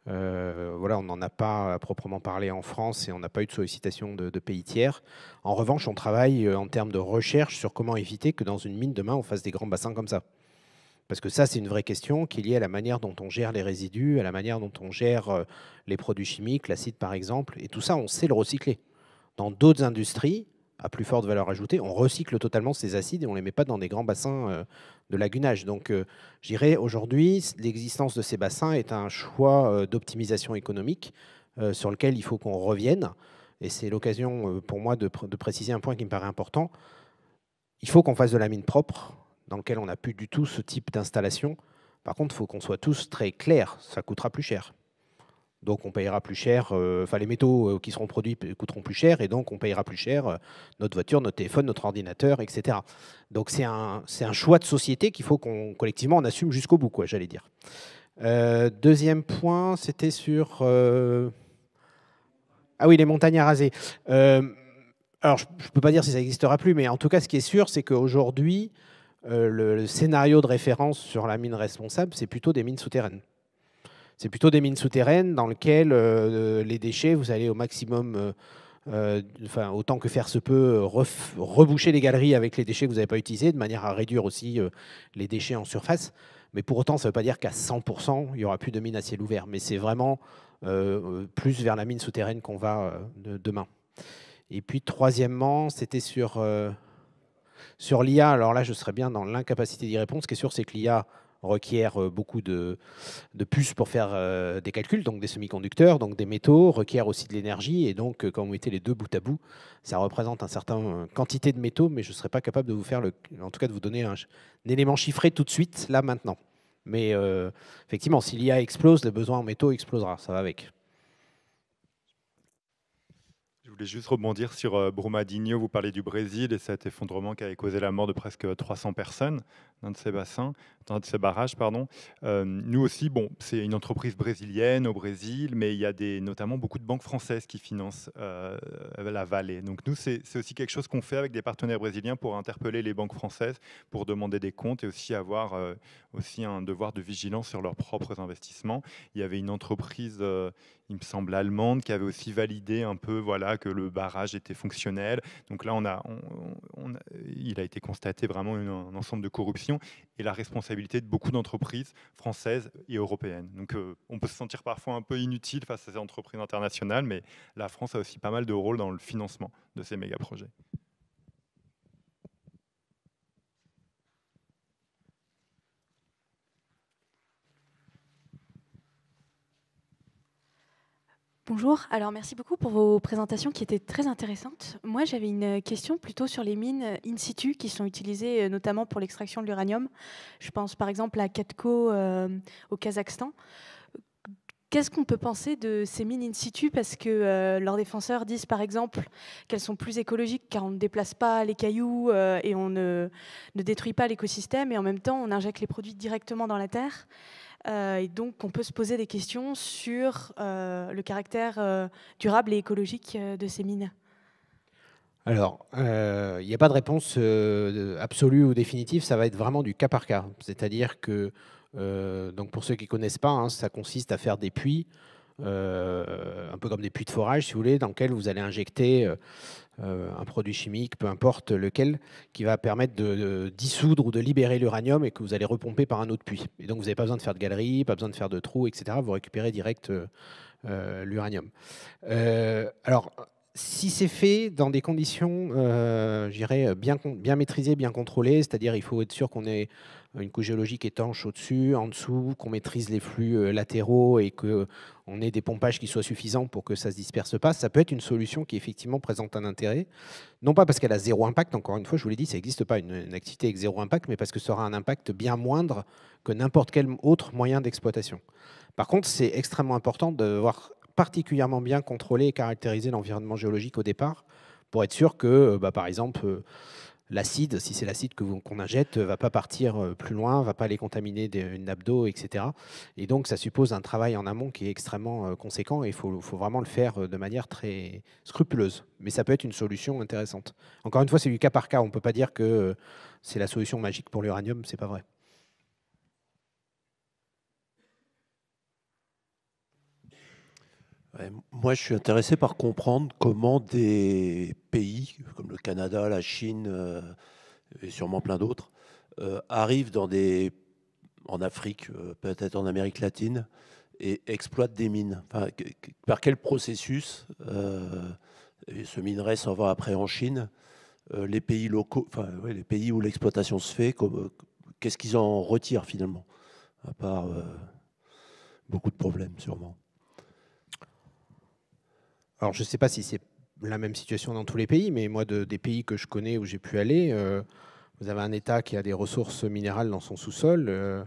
voilà, on n'en a pas à proprement parler en France et on n'a pas eu de sollicitation de pays tiers. En revanche, on travaille en termes de recherche sur comment éviter que dans une mine demain, on fasse des grands bassins comme ça. Parce que ça, c'est une vraie question qui est liée à la manière dont on gère les résidus, à la manière dont on gère les produits chimiques, l'acide par exemple. Et tout ça, on sait le recycler. Dans d'autres industries, à plus forte valeur ajoutée, on recycle totalement ces acides et on ne les met pas dans des grands bassins de lagunage. Donc, je dirais aujourd'hui, l'existence de ces bassins est un choix d'optimisation économique sur lequel il faut qu'on revienne. Et c'est l'occasion pour moi de préciser un point qui me paraît important. Il faut qu'on fasse de la mine propre, dans lequel on n'a plus du tout ce type d'installation. Par contre, il faut qu'on soit tous très clairs, ça coûtera plus cher. Donc on payera plus cher, les métaux qui seront produits coûteront plus cher, et donc on payera plus cher notre voiture, notre téléphone, notre ordinateur, etc. Donc c'est un choix de société qu'il faut qu'on collectivement on assume jusqu'au bout, quoi, j'allais dire. Deuxième point, c'était sur... Ah oui, les montagnes à raser. Alors je ne peux pas dire si ça n'existera plus, mais en tout cas ce qui est sûr, c'est qu'aujourd'hui, le scénario de référence sur la mine responsable, c'est plutôt des mines souterraines. C'est plutôt des mines souterraines dans lesquelles les déchets, vous allez au maximum, autant que faire se peut, reboucher les galeries avec les déchets que vous n'avez pas utilisés, de manière à réduire aussi les déchets en surface. Mais pour autant, ça ne veut pas dire qu'à 100%, il n'y aura plus de mines à ciel ouvert. Mais c'est vraiment plus vers la mine souterraine qu'on va demain. Et puis, troisièmement, c'était sur l'IA. Alors là, je serais bien dans l'incapacité d'y répondre. Ce qui est sûr, c'est que l'IA requiert beaucoup de puces pour faire des calculs, donc des semi-conducteurs, donc des métaux, requiert aussi de l'énergie. Et donc, quand vous mettez les deux bout à bout, ça représente une certaine quantité de métaux, mais je ne serais pas capable de vous faire, en tout cas de vous donner un élément chiffré tout de suite, là, maintenant. Mais effectivement, si l'IA explose, le besoin en métaux explosera, ça va avec. voulais juste rebondir sur Brumadinho. Vous parlez du Brésil et cet effondrement qui avait causé la mort de presque 300 personnes dans de ces bassins, dans de ces barrages, pardon. Nous aussi, bon, c'est une entreprise brésilienne au Brésil, mais il y a notamment beaucoup de banques françaises qui financent la vallée. Donc nous, c'est aussi quelque chose qu'on fait avec des partenaires brésiliens pour interpeller les banques françaises, pour demander des comptes et aussi avoir aussi un devoir de vigilance sur leurs propres investissements. Il y avait une entreprise, il me semble allemande, qui avait aussi validé un peu, voilà, que le barrage était fonctionnel. Donc là, il a été constaté vraiment un ensemble de corruption et la responsabilité de beaucoup d'entreprises françaises et européennes. Donc on peut se sentir parfois un peu inutile face à ces entreprises internationales, mais la France a aussi pas mal de rôle dans le financement de ces méga-projets. Bonjour, alors merci beaucoup pour vos présentations qui étaient très intéressantes. Moi j'avais une question plutôt sur les mines in situ qui sont utilisées notamment pour l'extraction de l'uranium. Je pense par exemple à Katko au Kazakhstan. Qu'est-ce qu'on peut penser de ces mines in situ? Parce que leurs défenseurs disent par exemple qu'elles sont plus écologiques car on ne déplace pas les cailloux et on ne détruit pas l'écosystème et en même temps on injecte les produits directement dans la terre. Et donc, on peut se poser des questions sur le caractère durable et écologique de ces mines. Alors, il n'y a pas de réponse absolue ou définitive, ça va être vraiment du cas par cas. C'est-à-dire que, donc pour ceux qui ne connaissent pas, hein, ça consiste à faire des puits, un peu comme des puits de forage, si vous voulez, dans lesquels vous allez injecter un produit chimique, peu importe lequel, qui va permettre de dissoudre ou de libérer l'uranium et que vous allez repomper par un autre puits. Et donc, vous n'avez pas besoin de faire de galeries, pas besoin de faire de trous, etc. Vous récupérez direct l'uranium. Alors, si c'est fait dans des conditions, je dirais, bien maîtrisées, bien contrôlées, c'est-à-dire il faut être sûr qu'on ait une couche géologique étanche au-dessus, en dessous, qu'on maîtrise les flux latéraux et qu'on ait des pompages qui soient suffisants pour que ça ne se disperse pas, ça peut être une solution qui effectivement présente un intérêt. Non pas parce qu'elle a zéro impact, encore une fois, je vous l'ai dit, ça n'existe pas une activité avec zéro impact, mais parce que ça aura un impact bien moindre que n'importe quel autre moyen d'exploitation. Par contre, c'est extrêmement important de voir particulièrement bien contrôler et caractériser l'environnement géologique au départ pour être sûr que, par exemple, l'acide, si c'est l'acide qu'on injecte, ne va pas partir plus loin, ne va pas aller contaminer une nappe d'eau, etc. Et donc, ça suppose un travail en amont qui est extrêmement conséquent et il faut vraiment le faire de manière très scrupuleuse. Mais ça peut être une solution intéressante. Encore une fois, c'est du cas par cas. On ne peut pas dire que c'est la solution magique pour l'uranium, ce n'est pas vrai. Moi, je suis intéressé par comprendre comment des pays comme le Canada, la Chine et sûrement plein d'autres arrivent en Afrique, peut-être en Amérique latine, et exploitent des mines. Enfin, par quel processus ce minerai s'en va après en Chine? Les pays locaux, enfin, ouais, les pays où l'exploitation se fait, qu'est-ce qu'ils en retirent finalement? À part beaucoup de problèmes, sûrement. Alors, je ne sais pas si c'est la même situation dans tous les pays, mais moi, des pays que je connais où j'ai pu aller, vous avez un État qui a des ressources minérales dans son sous-sol,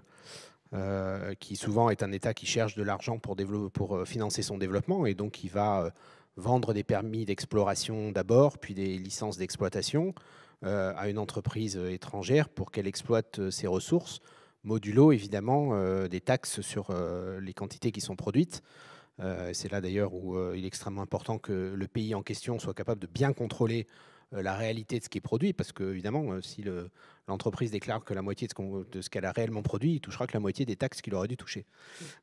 qui souvent est un État qui cherche de l'argent pour financer son développement, et donc il va vendre des permis d'exploration d'abord, puis des licences d'exploitation à une entreprise étrangère pour qu'elle exploite ses ressources, modulo évidemment des taxes sur les quantités qui sont produites. C'est là d'ailleurs où il est extrêmement important que le pays en question soit capable de bien contrôler la réalité de ce qui est produit, parce que évidemment, si l'entreprise déclare que la moitié de ce qu'elle a réellement produit, il touchera que la moitié des taxes qu'il aurait dû toucher.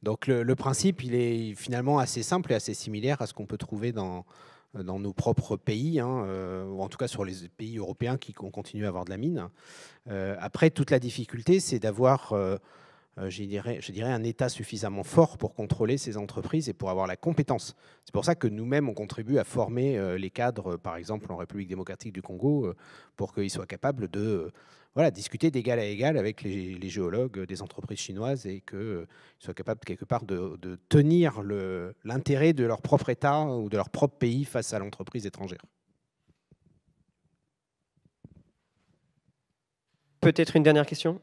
Donc le principe, il est finalement assez simple et assez similaire à ce qu'on peut trouver dans nos propres pays, hein, ou en tout cas sur les pays européens qui ont continué à avoir de la mine. Après, toute la difficulté, c'est d'avoir je dirais un État suffisamment fort pour contrôler ces entreprises et pour avoir la compétence. C'est pour ça que nous-mêmes, on contribue à former les cadres, par exemple en République démocratique du Congo, pour qu'ils soient capables de discuter d'égal à égal avec les géologues des entreprises chinoises et qu'ils soient capables quelque part de tenir l'intérêt de leur propre État ou de leur propre pays face à l'entreprise étrangère. Peut-être une dernière question ?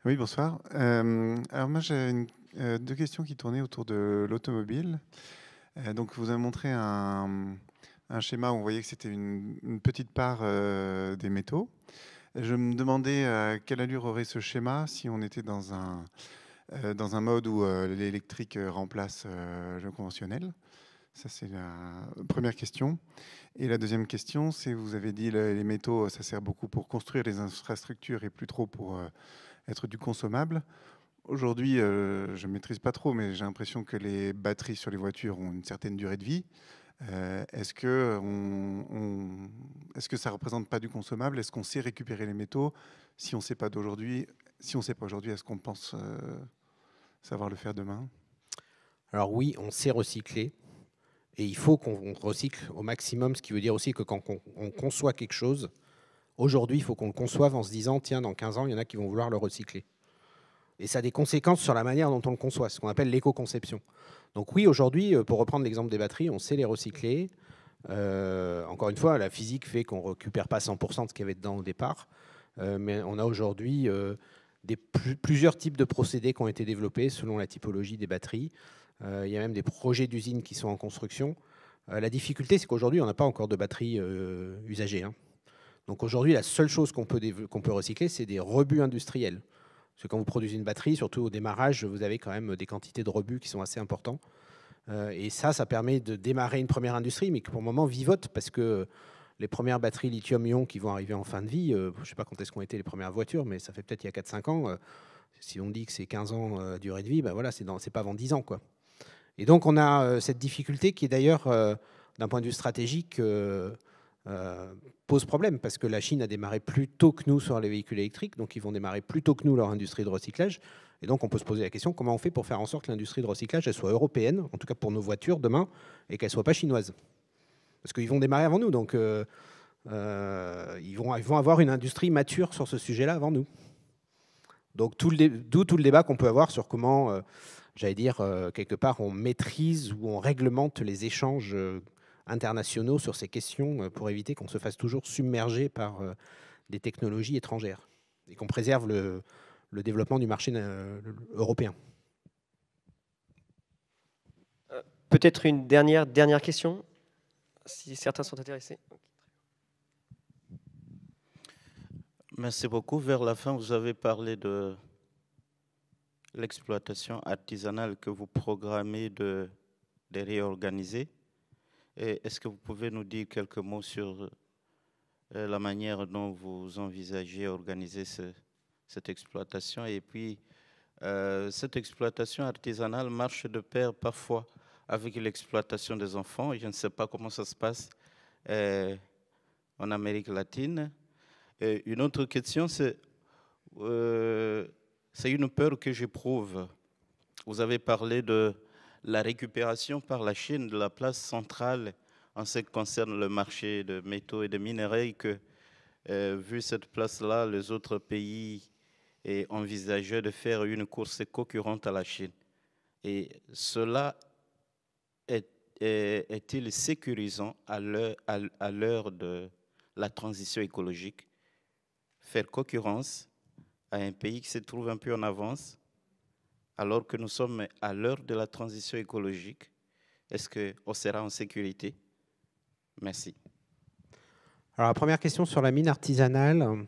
Oui, bonsoir. Alors moi, j'ai deux questions qui tournaient autour de l'automobile. Donc, vous avez montré un schéma où on voyait que c'était une petite part des métaux. Je me demandais à quelle allure aurait ce schéma si on était dans un mode où l'électrique remplace le conventionnel. Ça, c'est la première question. Et la deuxième question, c'est, vous avez dit les métaux, ça sert beaucoup pour construire les infrastructures et plus trop pour être du consommable. Aujourd'hui, je ne maîtrise pas trop, mais j'ai l'impression que les batteries sur les voitures ont une certaine durée de vie. Est-ce que ça ne représente pas du consommable? Est-ce qu'on sait récupérer les métaux? Si on ne sait pas aujourd'hui, est-ce qu'on pense savoir le faire demain? Alors oui, on sait recycler. Et il faut qu'on recycle au maximum, ce qui veut dire aussi que quand on conçoit quelque chose, aujourd'hui, il faut qu'on le conçoive en se disant, tiens, dans 15 ans, il y en a qui vont vouloir le recycler. Et ça a des conséquences sur la manière dont on le conçoit, ce qu'on appelle l'éco-conception. Donc oui, aujourd'hui, pour reprendre l'exemple des batteries, on sait les recycler. Encore une fois, la physique fait qu'on ne récupère pas 100% de ce qu'il y avait dedans au départ. Mais on a aujourd'hui plusieurs types de procédés qui ont été développés selon la typologie des batteries. Il y a même des projets d'usines qui sont en construction. La difficulté, c'est qu'aujourd'hui, on n'a pas encore de batteries usagées. Donc aujourd'hui, la seule chose qu'on peut recycler, c'est des rebuts industriels. Parce que quand vous produisez une batterie, surtout au démarrage, vous avez quand même des quantités de rebuts qui sont assez importants. Et ça permet de démarrer une première industrie, mais qui pour le moment vivote, parce que les premières batteries lithium-ion qui vont arriver en fin de vie, je ne sais pas quand est-ce qu'ont été les premières voitures, mais ça fait peut-être il y a 4-5 ans. Si on dit que c'est 15 ans durée de vie, ben voilà, c'est pas avant 10 ans, quoi. Et donc, on a cette difficulté qui, d'ailleurs, d'un point de vue stratégique, pose problème, parce que la Chine a démarré plus tôt que nous sur les véhicules électriques, donc ils vont démarrer plus tôt que nous leur industrie de recyclage. Et donc, on peut se poser la question, comment on fait pour faire en sorte que l'industrie de recyclage elle soit européenne, en tout cas pour nos voitures demain, et qu'elle ne soit pas chinoise? Parce qu'ils vont démarrer avant nous, donc ils vont avoir une industrie mature sur ce sujet-là avant nous. Donc, d'où tout le débat qu'on peut avoir sur comment... j'allais dire, quelque part, on maîtrise ou on réglemente les échanges internationaux sur ces questions pour éviter qu'on se fasse toujours submerger par des technologies étrangères et qu'on préserve le développement du marché européen. Peut-être une dernière question, si certains sont intéressés. Merci beaucoup. Vers la fin, vous avez parlé de l'exploitation artisanale que vous programmez de réorganiser. Est-ce que vous pouvez nous dire quelques mots sur la manière dont vous envisagez organiser cette exploitation? Et puis, cette exploitation artisanale marche de pair parfois avec l'exploitation des enfants. Je ne sais pas comment ça se passe en Amérique latine. Et une autre question, c'est une peur que j'éprouve. Vous avez parlé de la récupération par la Chine de la place centrale en ce qui concerne le marché de métaux et de minerais, et que, vu cette place-là, les autres pays envisageaient de faire une course concurrente à la Chine. Et cela est-il sécurisant à l'heure de la transition écologique? Faire concurrence à un pays qui se trouve un peu en avance, alors que nous sommes à l'heure de la transition écologique, est-ce qu'on sera en sécurité? Merci. Alors, la première question sur la mine artisanale.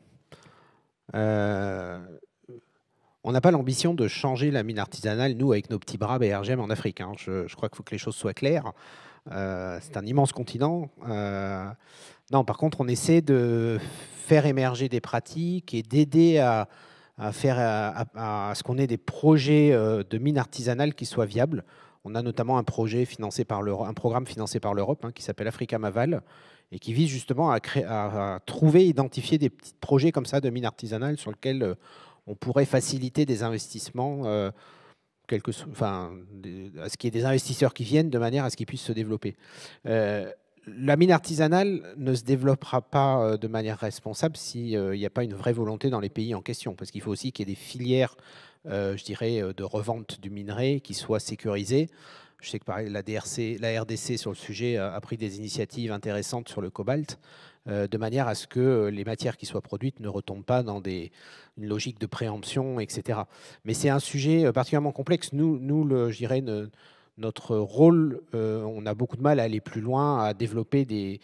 On n'a pas l'ambition de changer la mine artisanale, nous, avec nos petits bras BRGM en Afrique. Je crois qu'il faut que les choses soient claires. C'est un immense continent. Non, par contre, on essaie de faire émerger des pratiques et d'aider à ce qu'on ait des projets de mines artisanales qui soient viables. On a notamment un programme financé par l'Europe qui s'appelle Africa Maval et qui vise justement à trouver, identifier des petits projets comme ça de mines artisanales sur lesquels on pourrait faciliter des investissements, à ce qu'il y ait des investisseurs qui viennent de manière à ce qu'ils puissent se développer. La mine artisanale ne se développera pas de manière responsable s'il n'y a pas une vraie volonté dans les pays en question, parce qu'il faut aussi qu'il y ait des filières, je dirais, de revente du minerai qui soient sécurisées. Je sais que pareil, la RDC sur le sujet a pris des initiatives intéressantes sur le cobalt, de manière à ce que les matières qui soient produites ne retombent pas dans une logique de préemption, etc. Mais c'est un sujet particulièrement complexe. Je dirais, notre rôle, on a beaucoup de mal à aller plus loin, à développer des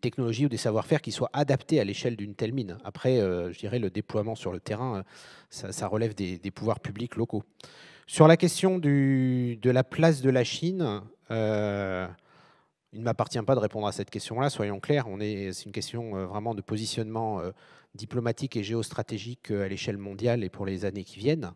technologies ou des savoir-faire qui soient adaptés à l'échelle d'une telle mine. Après, je dirais, le déploiement sur le terrain, ça relève des pouvoirs publics locaux. Sur la question de la place de la Chine, il ne m'appartient pas de répondre à cette question-là, soyons clairs. C'est une question vraiment de positionnement diplomatique et géostratégique à l'échelle mondiale et pour les années qui viennent.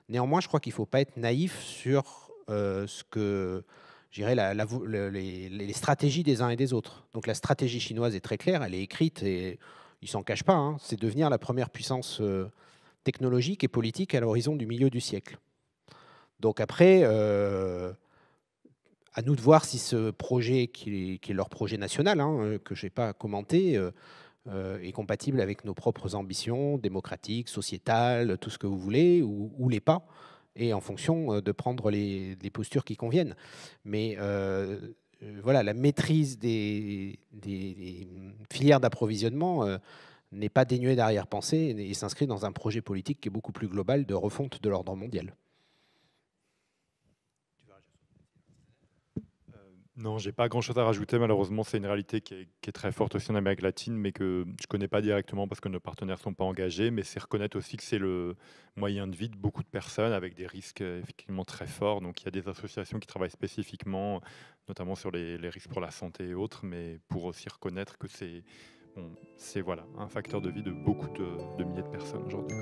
Néanmoins, je crois qu'il ne faut pas être naïf sur ce que, je dirais, les stratégies des uns et des autres. Donc la stratégie chinoise est très claire, elle est écrite et ils ne s'en cachent pas. Hein, c'est devenir la première puissance technologique et politique à l'horizon du milieu du siècle. Donc après, à nous de voir si ce projet, qui est leur projet national, hein, que je n'ai pas commenté, est compatible avec nos propres ambitions démocratiques, sociétales, tout ce que vous voulez, ou les pas, et en fonction de prendre les postures qui conviennent. Mais voilà, la maîtrise des filières d'approvisionnement n'est pas dénuée d'arrière-pensée et s'inscrit dans un projet politique qui est beaucoup plus global de refonte de l'ordre mondial. Non, j'ai pas grand-chose à rajouter. Malheureusement, c'est une réalité qui est très forte aussi en Amérique latine, mais que je connais pas directement parce que nos partenaires sont pas engagés. Mais c'est reconnaître aussi que c'est le moyen de vie de beaucoup de personnes avec des risques effectivement très forts. Donc, il y a des associations qui travaillent spécifiquement, notamment sur les risques pour la santé et autres, mais pour aussi reconnaître que c'est voilà, un facteur de vie de beaucoup de milliers de personnes aujourd'hui.